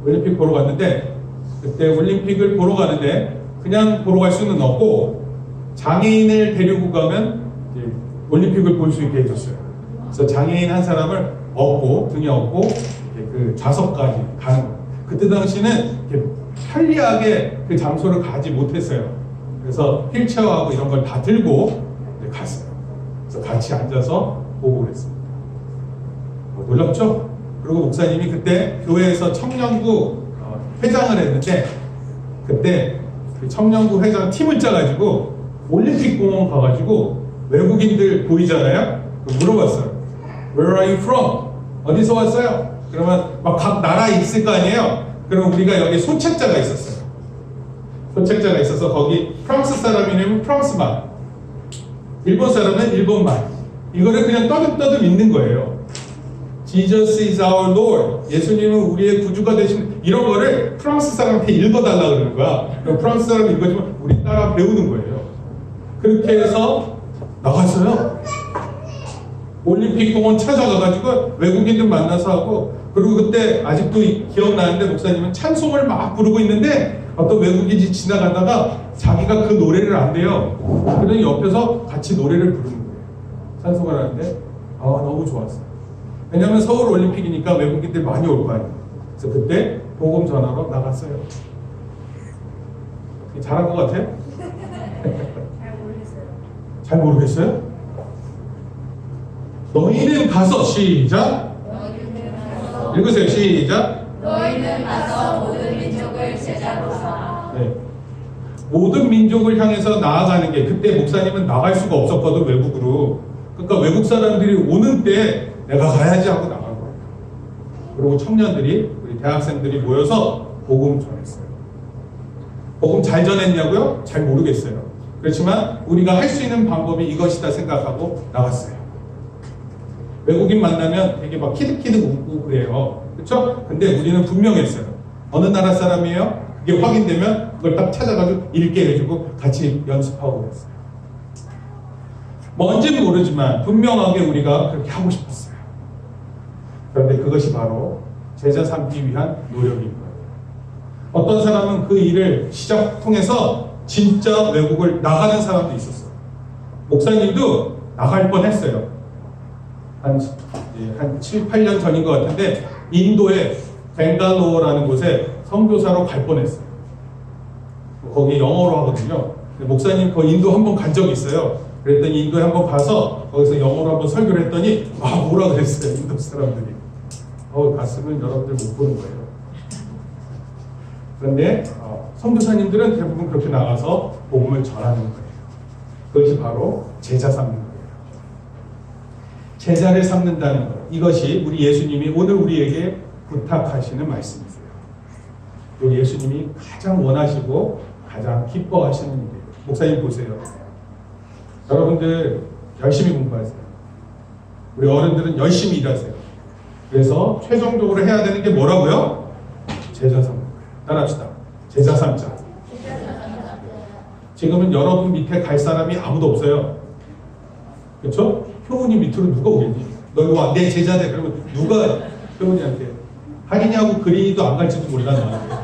S1: 올림픽 보러 갔는데 그때 올림픽을 보러 가는데 그냥 보러 갈 수는 없고 장애인을 데리고 가면 이제 올림픽을 볼 수 있게 해줬어요. 그래서 장애인 한 사람을 업고 등에 업고 그 좌석까지 가는 거예요. 그때 당시는 이렇게 편리하게 그 장소를 가지 못했어요. 그래서 휠체어하고 이런 걸 다 들고 갔어요. 그래서 같이 앉아서 보고 그랬습니다. 놀랍죠? 그리고 목사님이 그때 교회에서 청년부 회장을 했는데 그때 그 청년부 회장 팀을 짜가지고 올림픽 공원 가가지고 외국인들 보이잖아요? 물어봤어요. Where are you from? 어디서 왔어요? 그러면 막 각 나라에 있을 거 아니에요? 그럼 우리가 여기 소책자가 있었어요. 소책자가 있어서 거기 프랑스 사람이면 프랑스말, 일본 사람은 일본말. 이거를 그냥 떠듬떠듬 읽는 거예요. Jesus is our Lord. 예수님은 우리의 구주가 되신 이런 거를 프랑스 사람한테 읽어달라 그러는 거야. 그럼 프랑스 사람이 읽어주면 우리 따라 배우는 거예요. 그렇게 해서 나갔어요. 올림픽 공원 찾아가가지고 외국인들 만나서 하고, 그리고 그때 아직도 기억나는데 목사님은 찬송을 막 부르고 있는데 어떤 외국인이 지나가다가 자기가 그 노래를 안 돼요. 그러더니 옆에서 같이 노래를 부르는 거예요. 찬송을 하는데 너무 좋았어요. 왜냐하면 서울 올림픽이니까 외국인들 많이 올 거 아니에요. 그래서 그때 복음 전하러 나갔어요. 잘한 것 같아요?
S2: 잘 모르겠어요.
S1: 잘 모르겠어요? 너희는 가서 시작. 읽으세요. 시작.
S2: 너희는 가서 모든 민족을 제자로 삼아.
S1: 네. 모든 민족을 향해서 나아가는 게, 그때 목사님은 나갈 수가 없었거든, 외국으로. 그러니까 외국 사람들이 오는 때 내가 가야지 하고 나간 거예요. 그리고 청년들이, 우리 대학생들이 모여서 복음 전했어요. 복음 잘 전했냐고요? 잘 모르겠어요. 그렇지만 우리가 할 수 있는 방법이 이것이다 생각하고 나갔어요. 외국인 만나면 되게 막 키득키득 웃고 그래요. 그렇죠? 근데 우리는 분명했어요. 어느 나라 사람이에요? 그게 확인되면 그걸 딱 찾아가지고 읽게 해주고 같이 연습하고 그랬어요. 뭔지는 모르지만 분명하게 우리가 그렇게 하고 싶었어요. 그런데 그것이 바로 제자 삼기 위한 노력인 거예요. 어떤 사람은 그 일을 통해서 진짜 외국을 나가는 사람도 있었어요. 목사님도 나갈 뻔했어요. 한 7, 8년 전인 것 같은데 인도의 벵갈로어라는 곳에 선교사로 갈 뻔했어요. 거기 영어로 하거든요. 목사님 그 인도 한번 간 적이 있어요. 그랬더니 인도에 한번 가서 거기서 영어로 한번 설교를 했더니 뭐라 그랬어요, 인도 사람들이. 갔으면 여러분들 못 보는 거예요. 그런데 선교사님들은 대부분 그렇게 나가서 복음을 전하는 거예요. 그것이 바로 제자 삼는 거예요. 제자를 삼는다는 것, 이것이 우리 예수님이 오늘 우리에게 부탁하시는 말씀이세요. 또 예수님이 가장 원하시고 가장 기뻐하시는 일이에요. 목사님 보세요. 여러분들 열심히 공부하세요. 우리 어른들은 열심히 일하세요. 그래서 최종적으로 해야 되는 게 뭐라고요? 제자 삼는 거예요. 따라합시다. 제자 삼자. 지금은 여러분 밑에 갈 사람이 아무도 없어요. 그렇죠? 효은이 밑으로 누가 오겠니? 너 이거 와, 내 제자 돼. 그러면 누가 효은이한테 하리냐고 그린이도 안 갈지도 몰라 너한테.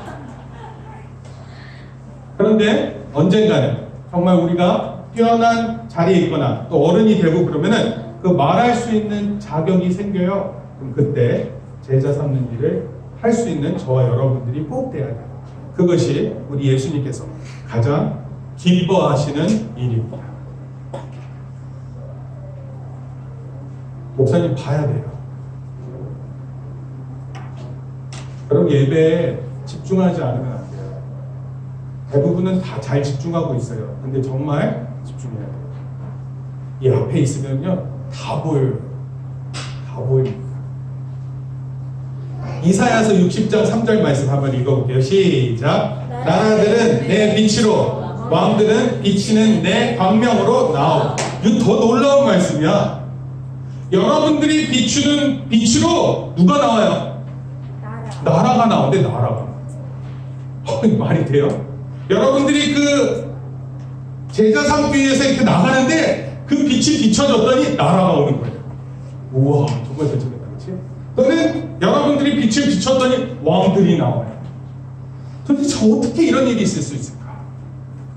S1: 그런데 언젠가는 정말 우리가 뛰어난 자리에 있거나 또 어른이 되고 그러면은 그 말할 수 있는 자격이 생겨요. 그럼 그때 제자 삼는 일을 할 수 있는 저와 여러분들이 꼭 돼야 돼요. 그것이 우리 예수님께서 가장 기뻐하시는 일입니다. 목사님 봐야 돼요. 여러분 예배에 집중하지 않으면 안 돼요. 대부분은 다 잘 집중하고 있어요. 근데 정말 집중해야 돼요. 이 앞에 있으면요 다 보여요. 다 보입니다. 이사야서 60장 3절 말씀 한번 읽어볼게요. 시작. 나라들은 내 빛으로, 왕들은 비치는 내 광명으로 나오. 이거 더 놀라운 말씀이야. 여러분들이 비추는 빛으로 누가 나와요? 나라가 나오는데 나라가. 말이 돼요? 여러분들이 그 제자 삼기 위해서 이렇게 나가는데 그 빛이 비춰졌더니 나라가 오는 거예요. 우와, 정말 괜찮겠다, 그렇지? 또는 여러분들이 빛을 비췄더니 왕들이 나와요. 도대체 어떻게 이런 일이 있을 수 있을까?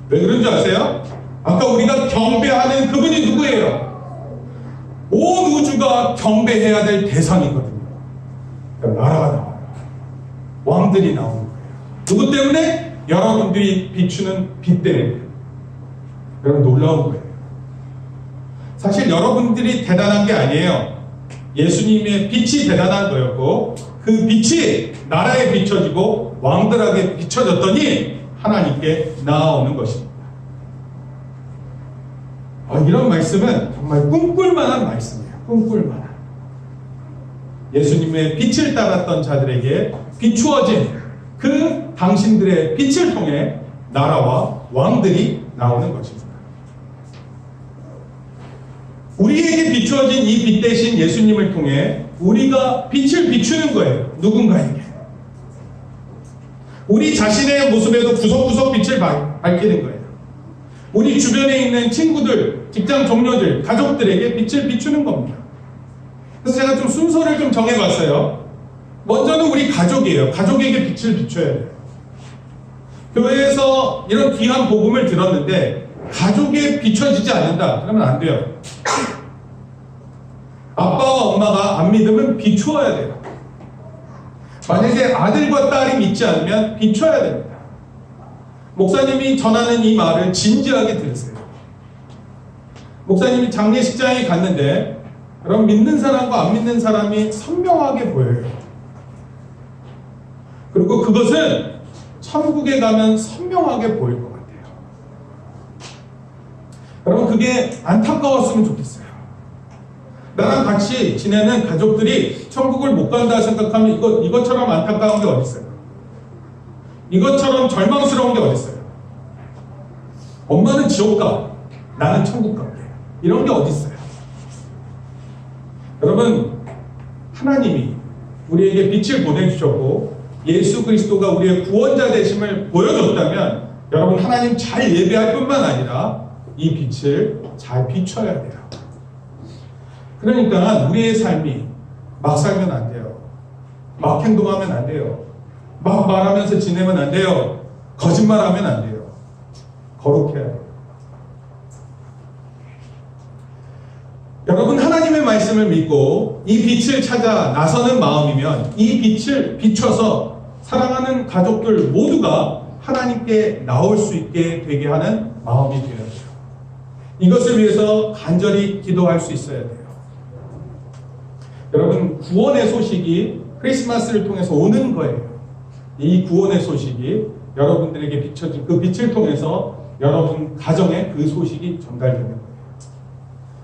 S1: 왜 그런 줄 아세요? 아까 우리가 경배하는 그분이 누구예요? 온 우주가 경배해야 될 대상이거든요. 그러니까 나라가 나와요. 왕들이 나오는 거예요. 누구 때문에? 여러분들이 비추는 빛 때문에. 여러분 놀라운 거예요. 사실 여러분들이 대단한 게 아니에요. 예수님의 빛이 대단한 거였고 그 빛이 나라에 비춰지고 왕들에게 비춰졌더니 하나님께 나아오는 것입니다. 이런 말씀은 정말 꿈꿀만한 말씀이에요. 꿈꿀만한. 예수님의 빛을 따랐던 자들에게 비추어진 그 당신들의 빛을 통해 나라와 왕들이 나오는 것입니다. 우리에게 비추어진 이 빛 대신 예수님을 통해 우리가 빛을 비추는 거예요. 누군가에게. 우리 자신의 모습에도 구석구석 빛을 밝히는 거예요. 우리 주변에 있는 친구들, 직장 동료들, 가족들에게 빛을 비추는 겁니다. 그래서 제가 좀 순서를 좀 정해봤어요. 먼저는 우리 가족이에요. 가족에게 빛을 비춰야 돼요. 교회에서 이런 귀한 복음을 들었는데 가족에 비춰지지 않는다. 그러면 안 돼요. 아빠와 엄마가 안 믿으면 비추어야 돼요. 만약에 아들과 딸이 믿지 않으면 비춰야 됩니다. 목사님이 전하는 이 말을 진지하게 들으세요. 목사님이 장례식장에 갔는데 그럼 믿는 사람과 안 믿는 사람이 선명하게 보여요. 그리고 그것은 천국에 가면 선명하게 보일 것 같아요. 여러분 그게 안타까웠으면 좋겠어요. 나랑 같이 지내는 가족들이 천국을 못 간다 생각하면 이것처럼 안타까운 게 어디 있어요? 이것처럼 절망스러운 게 어디 있어요? 엄마는 지옥 가, 나는 천국 갈게. 이런 게 어디 있어요? 여러분 하나님이 우리에게 빛을 보내주셨고 예수 그리스도가 우리의 구원자 되심을 보여줬다면 여러분 하나님 잘 예배할 뿐만 아니라 이 빛을 잘 비춰야 돼요. 그러니까 우리의 삶이 막 살면 안 돼요. 막 행동하면 안 돼요. 막 말하면서 지내면 안 돼요. 거짓말하면 안 돼요. 거룩해야 돼요. 여러분 하나님의 말씀을 믿고 이 빛을 찾아 나서는 마음이면 이 빛을 비춰서 사랑하는 가족들 모두가 하나님께 나올 수 있게 되게 하는 마음이 되어야 돼요. 이것을 위해서 간절히 기도할 수 있어야 돼요. 여러분 구원의 소식이 크리스마스를 통해서 오는 거예요. 이 구원의 소식이 여러분들에게 비춰진 그 빛을 통해서 여러분 가정에 그 소식이 전달되는 거예요.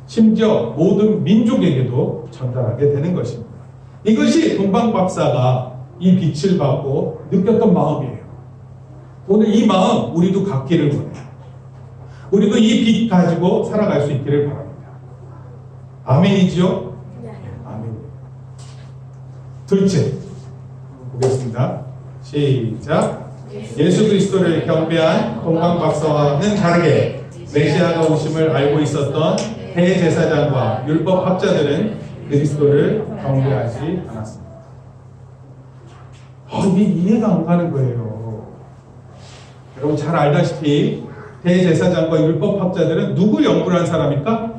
S1: 심지어 모든 민족에게도 전달하게 되는 것입니다. 이것이 동방박사가 이 빛을 받고 느꼈던 마음이에요. 오늘 이 마음 우리도 갖기를 원해요. 우리도 이 빛 가지고 살아갈 수 있기를 바랍니다. 아멘이죠? 아멘. 둘째 보겠습니다. 시작. 예수 그리스도를 경배한 동방박사와는 다르게 메시아가 오심을 알고 있었던 대제사장과 율법학자들은 그리스도를 경배하지 않았습니다. 이게 이해가 안 가는 거예요. 여러분 잘 알다시피 대제사장과 율법학자들은 누구 연구를 한 사람입니까?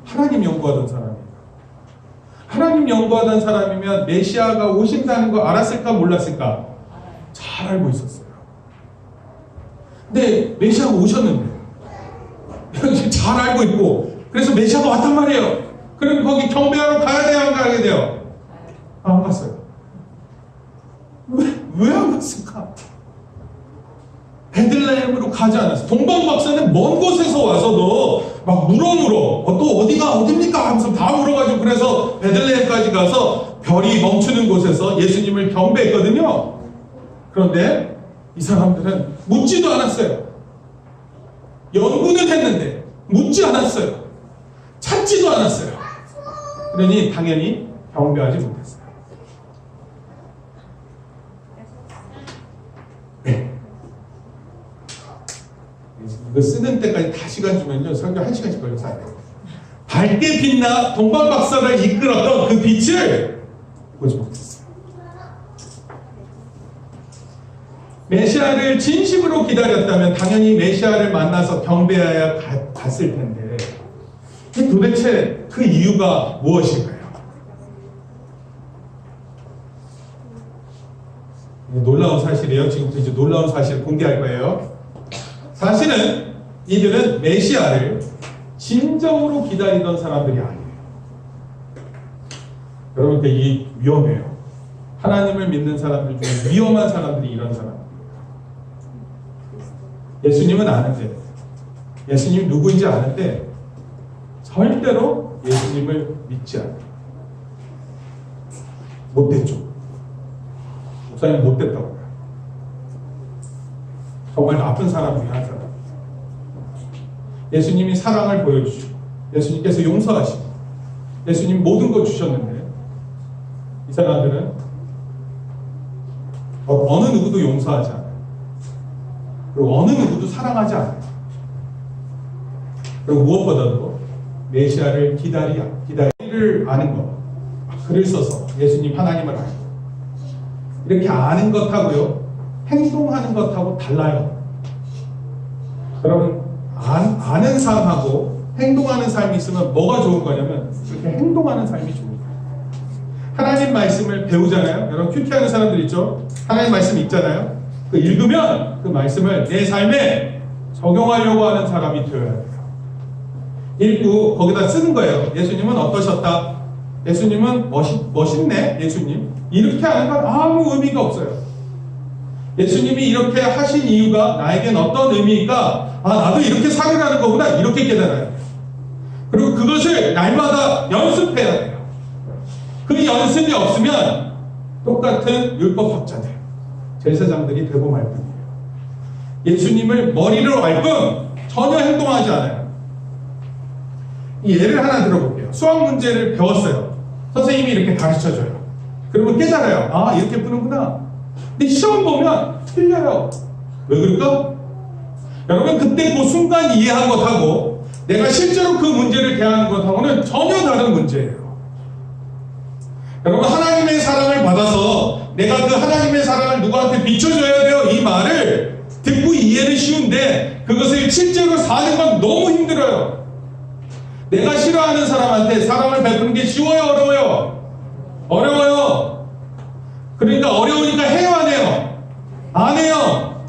S1: 하나님 연구하던 사람입니다. 하나님 연구하던 사람이면 메시아가 오신다는 거 알았을까 몰랐을까? 잘 알고 있었어요. 근데 메시아가 오셨는데 잘 알고 있고 그래서 메시아가 왔단 말이에요. 그럼 거기 경배하러 가야 돼요? 안 가야 돼요? 안 갔어요. 왜 안 갔을까? 베들레헴으로 가지 않았어요. 동방박사는 먼 곳에서 와서도 막 물어 또 어디입니까? 하면서 다 물어가지고 그래서 베들레헴까지 가서 별이 멈추는 곳에서 예수님을 경배했거든요. 그런데 이 사람들은 묻지도 않았어요. 연구는 했는데 묻지 않았어요. 찾지도 않았어요. 그러니 당연히 경배하지 못했어요. 네. 이거 쓰는 때까지 다 시간 주면요 설교 1시간씩 걸려서 안 돼요. 밝게 빛나 동방박사를 이끌었던 그 빛을 보지 못했어요. 메시아를 진심으로 기다렸다면 당연히 메시아를 만나서 경배해야 갔을 텐데 도대체 그 이유가 무엇일까요? 놀라운 사실이에요. 지금부터 이제 놀라운 사실을 공개할 거예요. 사실은 이들은 메시아를 진정으로 기다리던 사람들이 아니에요. 여러분 되게 위험해요. 하나님을 믿는 사람들 중에 위험한 사람들이 이런 사람. 예수님은 아는데, 예수님 누구인지 아는데 절대로 예수님을 믿지 않아요. 못됐죠. 목사님 못됐다고 해요. 정말 나쁜 사람 중에 한 사람. 예수님이 사랑을 보여주시고 예수님께서 용서하시고 예수님 모든 것 주셨는데 이 사람들은 어느 누구도 용서하지 않아요. 그리고 어느 누구도 사랑하지 않아요. 그리고 무엇보다도 메시아를 기다리를 아는 것, 글을 써서 예수님 하나님을 알고 이렇게 아는 것하고요 행동하는 것하고 달라요. 여러분 아는 삶하고 행동하는 삶이 있으면 뭐가 좋은 거냐면 그렇게 행동하는 삶이 좋은 거예요. 하나님 말씀을 배우잖아요. 여러분 큐티하는 사람들 있죠? 하나님 말씀 읽잖아요. 그 읽으면 그 말씀을 내 삶에 적용하려고 하는 사람이 되어야 돼요. 읽고 거기다 쓰는 거예요. 예수님은 어떠셨다? 예수님은 멋있네? 예수님? 이렇게 하는 건 아무 의미가 없어요. 예수님이 이렇게 하신 이유가 나에겐 어떤 의미일까? 아, 나도 이렇게 살으라는 거구나. 이렇게 깨달아요. 그리고 그것을 날마다 연습해야 돼요. 그 연습이 없으면 똑같은 율법학자들, 제사장들이 되고 말 뿐이에요. 예수님을 머리로 알 뿐 전혀 행동하지 않아요. 이 예를 하나 들어볼게요. 수학 문제를 배웠어요. 선생님이 이렇게 가르쳐줘요. 그러면 깨달아요. 아, 이렇게 푸는구나. 근데 시험 보면 틀려요. 왜 그럴까? 여러분 그때 그 순간 이해한 것하고 내가 실제로 그 문제를 대하는 것하고는 전혀 다른 문제예요. 여러분 하나님의 사랑을 받아서 내가 그 하나님의 사랑을 누구한테 비춰줘야 돼요. 이 말을 듣고 이해는 쉬운데 그것을 실제로 사는 건 너무 힘들어요. 내가 싫어하는 사람한테 사랑을 베푸는 게 쉬워요? 어려워요? 어려워요. 그러니까 어려우니까 해요? 안 해요? 안 해요.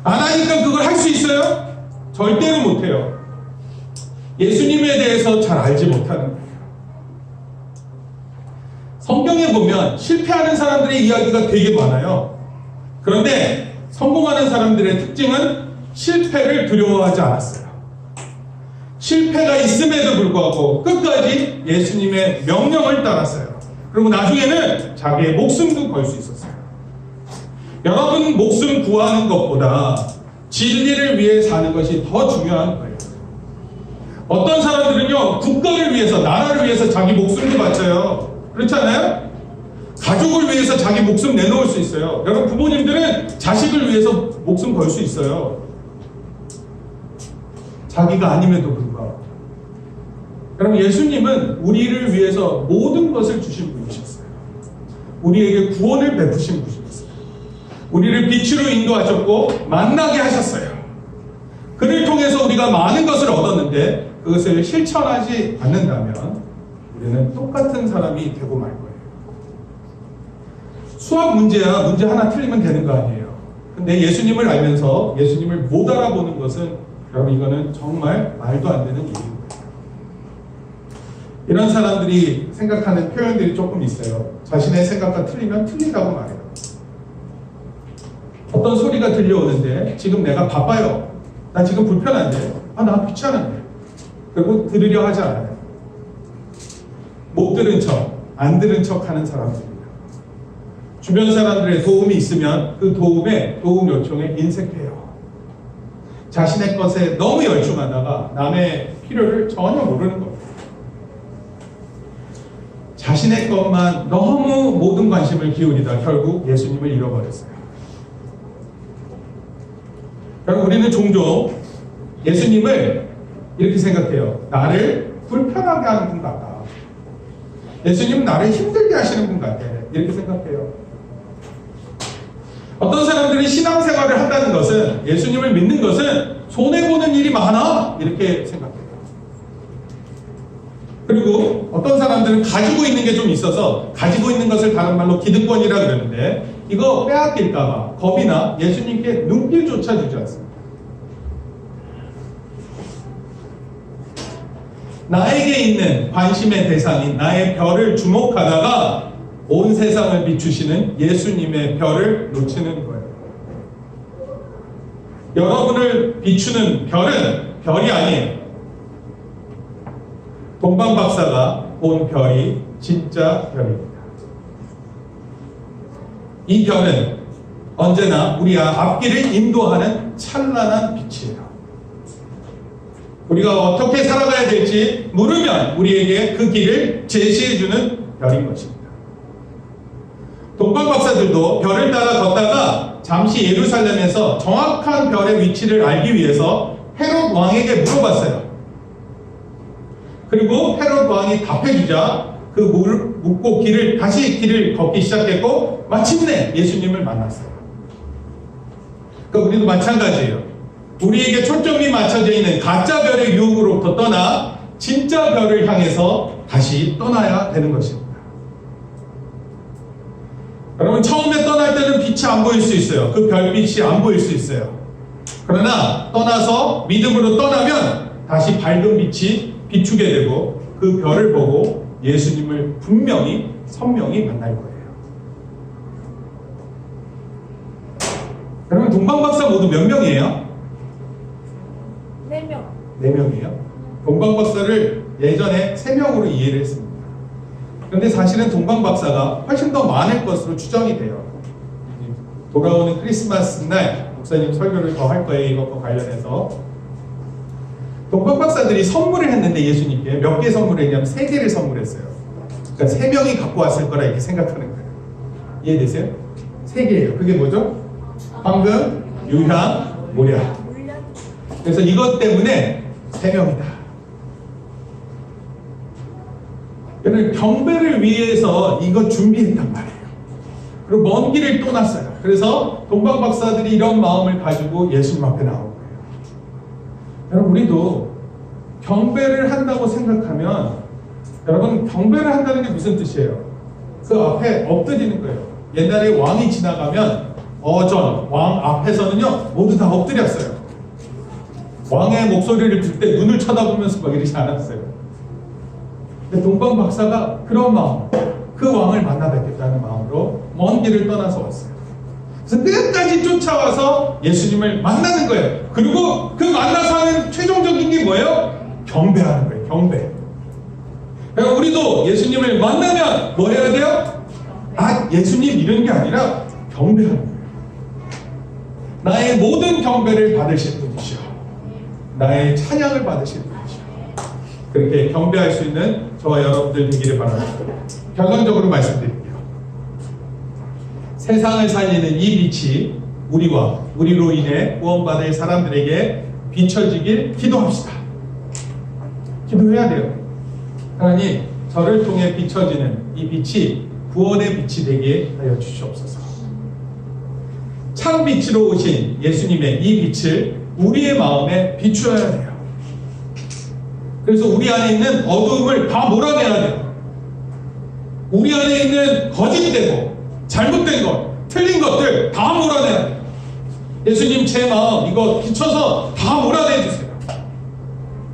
S1: 안 하니까 그걸 할 수 있어요? 절대로 못해요. 예수님에 대해서 잘 알지 못하는 거예요. 성경에 보면 실패하는 사람들의 이야기가 되게 많아요. 그런데 성공하는 사람들의 특징은 실패를 두려워하지 않았어요. 실패가 있음에도 불구하고 끝까지 예수님의 명령을 따랐어요. 그리고 나중에는 자기의 목숨도 걸 수 있었어요. 여러분 목숨 구하는 것보다 진리를 위해 사는 것이 더 중요한 거예요. 어떤 사람들은요 국가를 위해서 나라를 위해서 자기 목숨도 바쳐요. 그렇지 않아요? 가족을 위해서 자기 목숨 내놓을 수 있어요. 여러분 부모님들은 자식을 위해서 목숨 걸 수 있어요. 자기가 아님에도 불구하고. 여러분 예수님은 우리를 위해서 모든 것을 주신 분이셨어요. 우리에게 구원을 베푸신 분이셨어요. 우리를 빛으로 인도하셨고 만나게 하셨어요. 그를 통해서 우리가 많은 것을 얻었는데 그것을 실천하지 않는다면 우리는 똑같은 사람이 되고 말 거예요. 수학 문제야 문제 하나 틀리면 되는 거 아니에요. 근데 예수님을 알면서 예수님을 못 알아보는 것은 여러분 이거는 정말 말도 안 되는 일인 거예요. 이런 사람들이 생각하는 표현들이 조금 있어요. 자신의 생각과 틀리면 틀리다고 말해요. 어떤 소리가 들려오는데 지금 내가 바빠요. 나 지금 불편한데. 아, 나 귀찮은데. 그리고 들으려 하지 않아요. 못 들은 척, 안 들은 척 하는 사람들입니다. 주변 사람들의 도움이 있으면 그 도움 요청에 인색해요. 자신의 것에 너무 열중하다가 남의 필요를 전혀 모르는 겁니다. 자신의 것만 너무 모든 관심을 기울이다 결국 예수님을 잃어버렸어요. 여러분 우리는 종종 예수님을 이렇게 생각해요. 나를 불편하게 하는 분 같다. 예수님은 나를 힘들게 하시는 분 같아. 이렇게 생각해요. 어떤 사람들이 신앙생활을 한다는 것은 예수님을 믿는 것은 손해보는 일이 많아 이렇게 생각해요. 그리고 어떤 사람들은 가지고 있는 게 좀 있어서 가지고 있는 것을 다른 말로 기득권이라 그러는데 이거 빼앗길까봐 겁이나 예수님께 눈길조차 주지 않습니다. 나에게 있는 관심의 대상인 나의 별을 주목하다가 온 세상을 비추시는 예수님의 별을 놓치는 거예요. 여러분을 비추는 별은 별이 아니에요. 동방 박사가 본 별이 진짜 별입니다. 이 별은 언제나 우리 앞길을 인도하는 찬란한 빛이에요. 우리가 어떻게 살아가야 될지 물으면 우리에게 그 길을 제시해주는 별인 것입니다. 동방 박사들도 별을 따라 걷다가 잠시 예루살렘에서 정확한 별의 위치를 알기 위해서 헤롯 왕에게 물어봤어요. 그리고 헤롯 왕이 답해주자 그 묻고 다시 길을 걷기 시작했고 마침내 예수님을 만났어요. 그러니까 우리도 마찬가지예요. 우리에게 초점이 맞춰져 있는 가짜 별의 유혹으로부터 떠나 진짜 별을 향해서 다시 떠나야 되는 것입니다. 여러분, 처음에 떠날 때는 빛이 안 보일 수 있어요. 그 별빛이 안 보일 수 있어요. 그러나 떠나서 믿음으로 떠나면 다시 밝은 빛이 비추게 되고 그 별을 보고 예수님을 분명히 선명히 만날 거예요. 여러분, 동방박사 모두 몇 명이에요?
S2: 4명.
S1: 4명이에요? 동방박사를 예전에 3명으로 이해를 했습니다. 그런데 사실은 동방박사가 훨씬 더 많을 것으로 추정이 돼요. 돌아오는 크리스마스 날 목사님 설교를 더 할 거예요. 이것과 관련해서. 동방박사들이 선물을 했는데 예수님께 몇 개 선물을 했냐면 3개를 선물했어요. 그러니까 3명이 갖고 왔을 거라 이렇게 생각하는 거예요. 이해되세요? 3개예요. 그게 뭐죠? 황금, 유향, 모략. 그래서 이것 때문에 3명이다. 여러분, 경배를 위해서 이거 준비했단 말이에요. 그리고 먼 길을 떠났어요. 그래서 동방박사들이 이런 마음을 가지고 예수님 앞에 나온 거예요. 여러분, 우리도 경배를 한다고 생각하면, 여러분, 경배를 한다는 게 무슨 뜻이에요? 그 앞에 엎드리는 거예요. 옛날에 왕이 지나가면 어전, 왕 앞에서는요 모두 다 엎드렸어요. 왕의 목소리를 들을 때 눈을 쳐다보면서 막 이러지 않았어요. 근데 동방 박사가 그런 마음, 그 왕을 만나 뵙겠다는 마음으로 먼 길을 떠나서 왔어요. 그래서 끝까지 쫓아와서 예수님을 만나는 거예요. 그리고 그 만나서 하는 최종적인 게 뭐예요? 경배하는 거예요. 경배. 그러니까 우리도 예수님을 만나면 뭐 해야 돼요? 아, 예수님 이런 게 아니라 경배하는 거예요. 나의 모든 경배를 받으실 분이시오. 나의 찬양을 받으실 분이시오. 그렇게 경배할 수 있는 저와 여러분들 되기를 바랍니다. 결론적으로 말씀드릴게요. 세상을 살리는 이 빛이 우리와 우리로 인해 구원받을 사람들에게 비춰지길 기도합시다. 기도해야 돼요. 하나님, 저를 통해 비춰지는 이 빛이 구원의 빛이 되게 하여 주시옵소서. 참 빛으로 오신 예수님의 이 빛을 우리의 마음에 비추어야 돼요. 그래서 우리 안에 있는 어두움을 다 몰아내야 돼요. 우리 안에 있는 거짓되고 잘못된 것, 틀린 것들 다 몰아내야 돼요. 예수님, 제 마음 이거 비춰서 다 몰아내 주세요.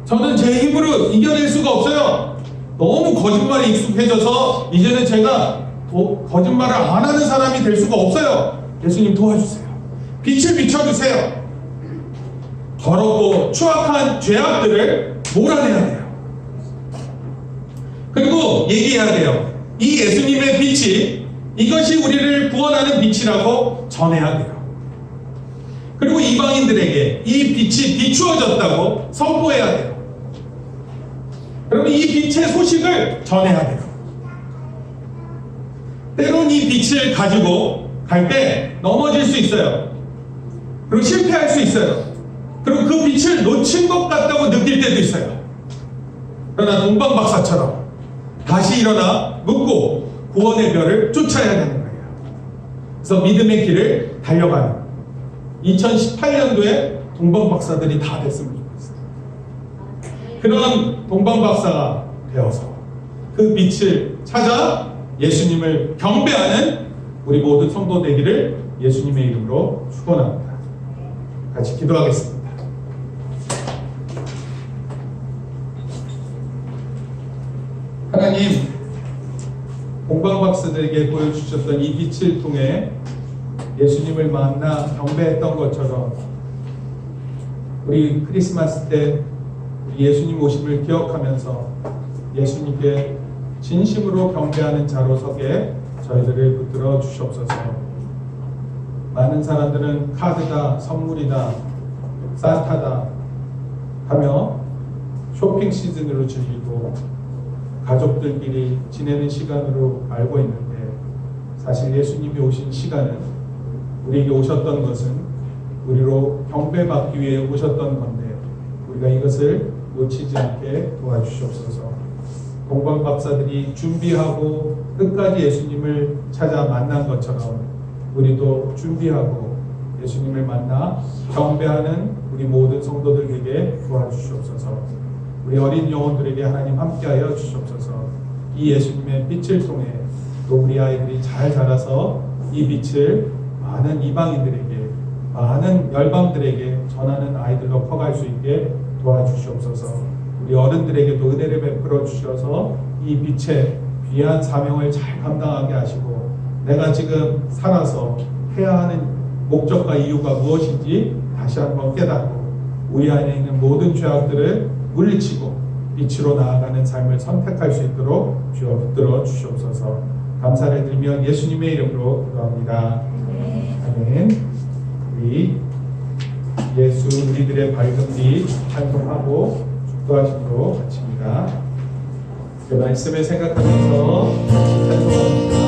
S1: 저는 제 힘으로 이겨낼 수가 없어요. 너무 거짓말에 익숙해져서 이제는 제가 거짓말을 안 하는 사람이 될 수가 없어요. 예수님, 도와주세요. 빛을 비춰주세요. 더럽고 추악한 죄악들을 몰아내야 돼요. 그리고 얘기해야 돼요. 이 예수님의 빛이 이것이 우리를 구원하는 빛이라고 전해야 돼요. 그리고 이방인들에게 이 빛이 비추어졌다고 선포해야 돼요. 여러분, 이 빛의 소식을 전해야 돼요. 때론 이 빛을 가지고 갈 때 넘어질 수 있어요. 그리고 실패할 수 있어요. 그리고 그 빛을 놓친 것 같다고 느낄 때도 있어요. 그러나 동방박사처럼 다시 일어나 묻고 구원의 별을 쫓아야 되는 거예요. 그래서 믿음의 길을 달려가는 2018년도에 동방박사들이 다 됐으면 좋겠어요. 그런 동방박사가 되어서 그 빛을 찾아 예수님을 경배하는 우리 모든 성도 되기를 예수님의 이름으로 축원합니다. 같이 기도하겠습니다. 하나님 공방박사들에게 보여주셨던 이 빛을 통해 예수님을 만나 경배했던 것처럼 우리 크리스마스 때 예수님 오심을 기억하면서 예수님께 진심으로 경배하는 자로 서게 저희들을 붙들어 주시옵소서. 많은 사람들은 카드다, 선물이다, 산타다 하며 쇼핑 시즌으로 즐기고 가족들끼리 지내는 시간으로 알고 있는데, 사실 예수님이 오신 시간은, 우리에게 오셨던 것은 우리로 경배받기 위해 오셨던 건데 우리가 이것을 놓치지 않게 도와주시옵소서. 공방박사들이 준비하고 끝까지 예수님을 찾아 만난 것처럼 우리도 준비하고 예수님을 만나 경배하는 우리 모든 성도들에게 도와주시옵소서. 우리 어린 영혼들에게 하나님 함께하여 주시옵소서. 이 예수님의 빛을 통해 또 우리 아이들이 잘 자라서 이 빛을 많은 이방인들에게, 많은 열방들에게 전하는 아이들로 커갈 수 있게 도와주시옵소서. 우리 어른들에게도 은혜를 베풀어 주셔서 이 빛의 귀한 사명을 잘 감당하게 하시고, 내가 지금 살아서 해야 하는 목적과 이유가 무엇인지 다시 한번 깨닫고 우리 안에 있는 모든 죄악들을 물리치고 빛으로 나아가는 삶을 선택할 수 있도록 주여 붙들어 주시옵소서. 감사를 드리며 예수님의 이름으로 기도합니다. 아멘. 우리 예수 우리들의 밝은 빛 찬송하고 축도하심으로 마칩니다. 그 말씀을 생각하면서 찬송합니다.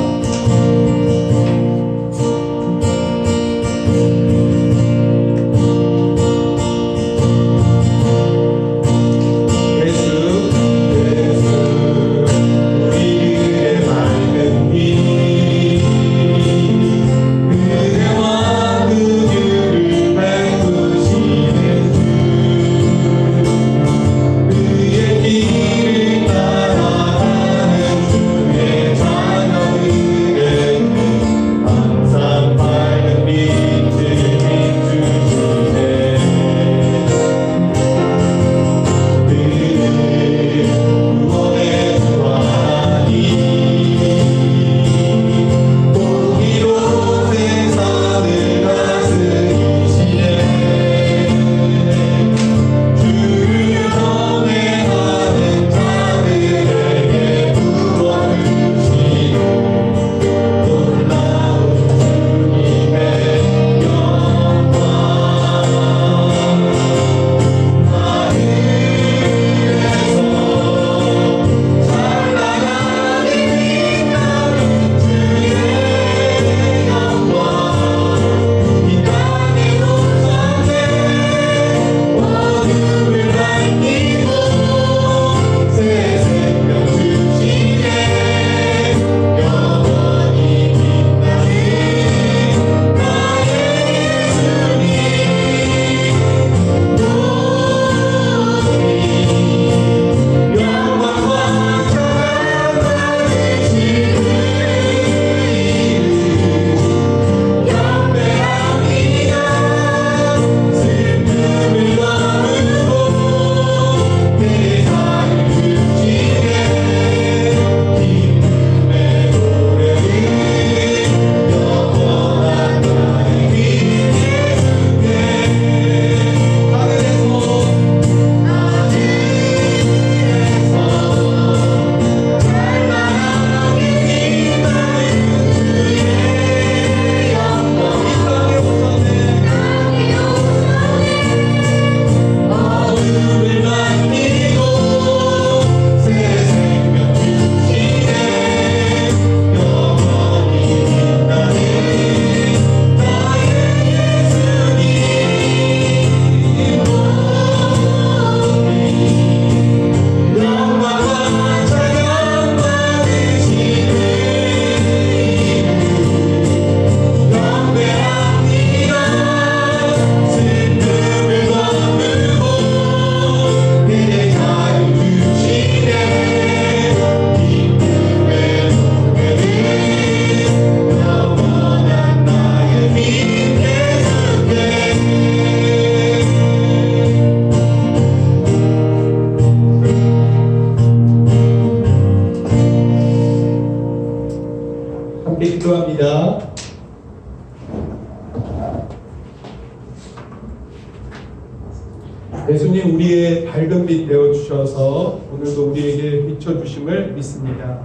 S1: 예수님 우리의 밝은 빛 되어 주셔서 오늘도 우리에게 비춰주심을 믿습니다.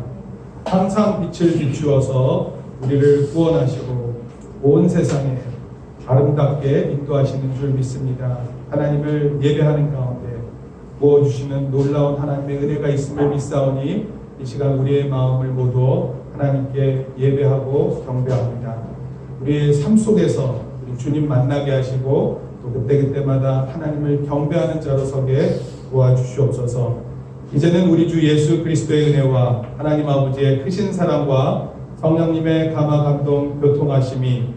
S1: 항상 빛을 비추어서 우리를 구원하시고 온 세상에 아름답게 인도하시는 줄 믿습니다. 하나님을 예배하는 가운데 부어주시는 놀라운 하나님의 은혜가 있음을 믿사오니 이 시간 우리의 마음을 모두 하나님께 예배하고 경배합니다. 우리의 삶 속에서 우리 주님 만나게 하시고 또 그때그때마다 하나님을 경배하는 자로 서게 도와주시옵소서. 이제는 우리 주 예수 그리스도의 은혜와 하나님 아버지의 크신 사랑과 성령님의 감화 감동 교통하심이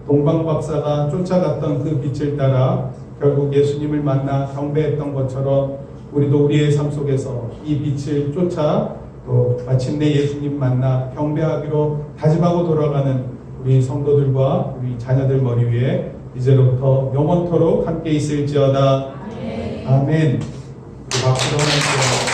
S1: 동방박사가 쫓아갔던 그 빛을 따라 결국 예수님을 만나 경배했던 것처럼 우리도 우리의 삶 속에서 이 빛을 쫓아 또 마침내 예수님 만나 경배하기로 다짐하고 돌아가는 우리 성도들과 우리 자녀들 머리 위에 이제로부터 영원토록 함께 있을지어다. 아멘. 박수로 하나님께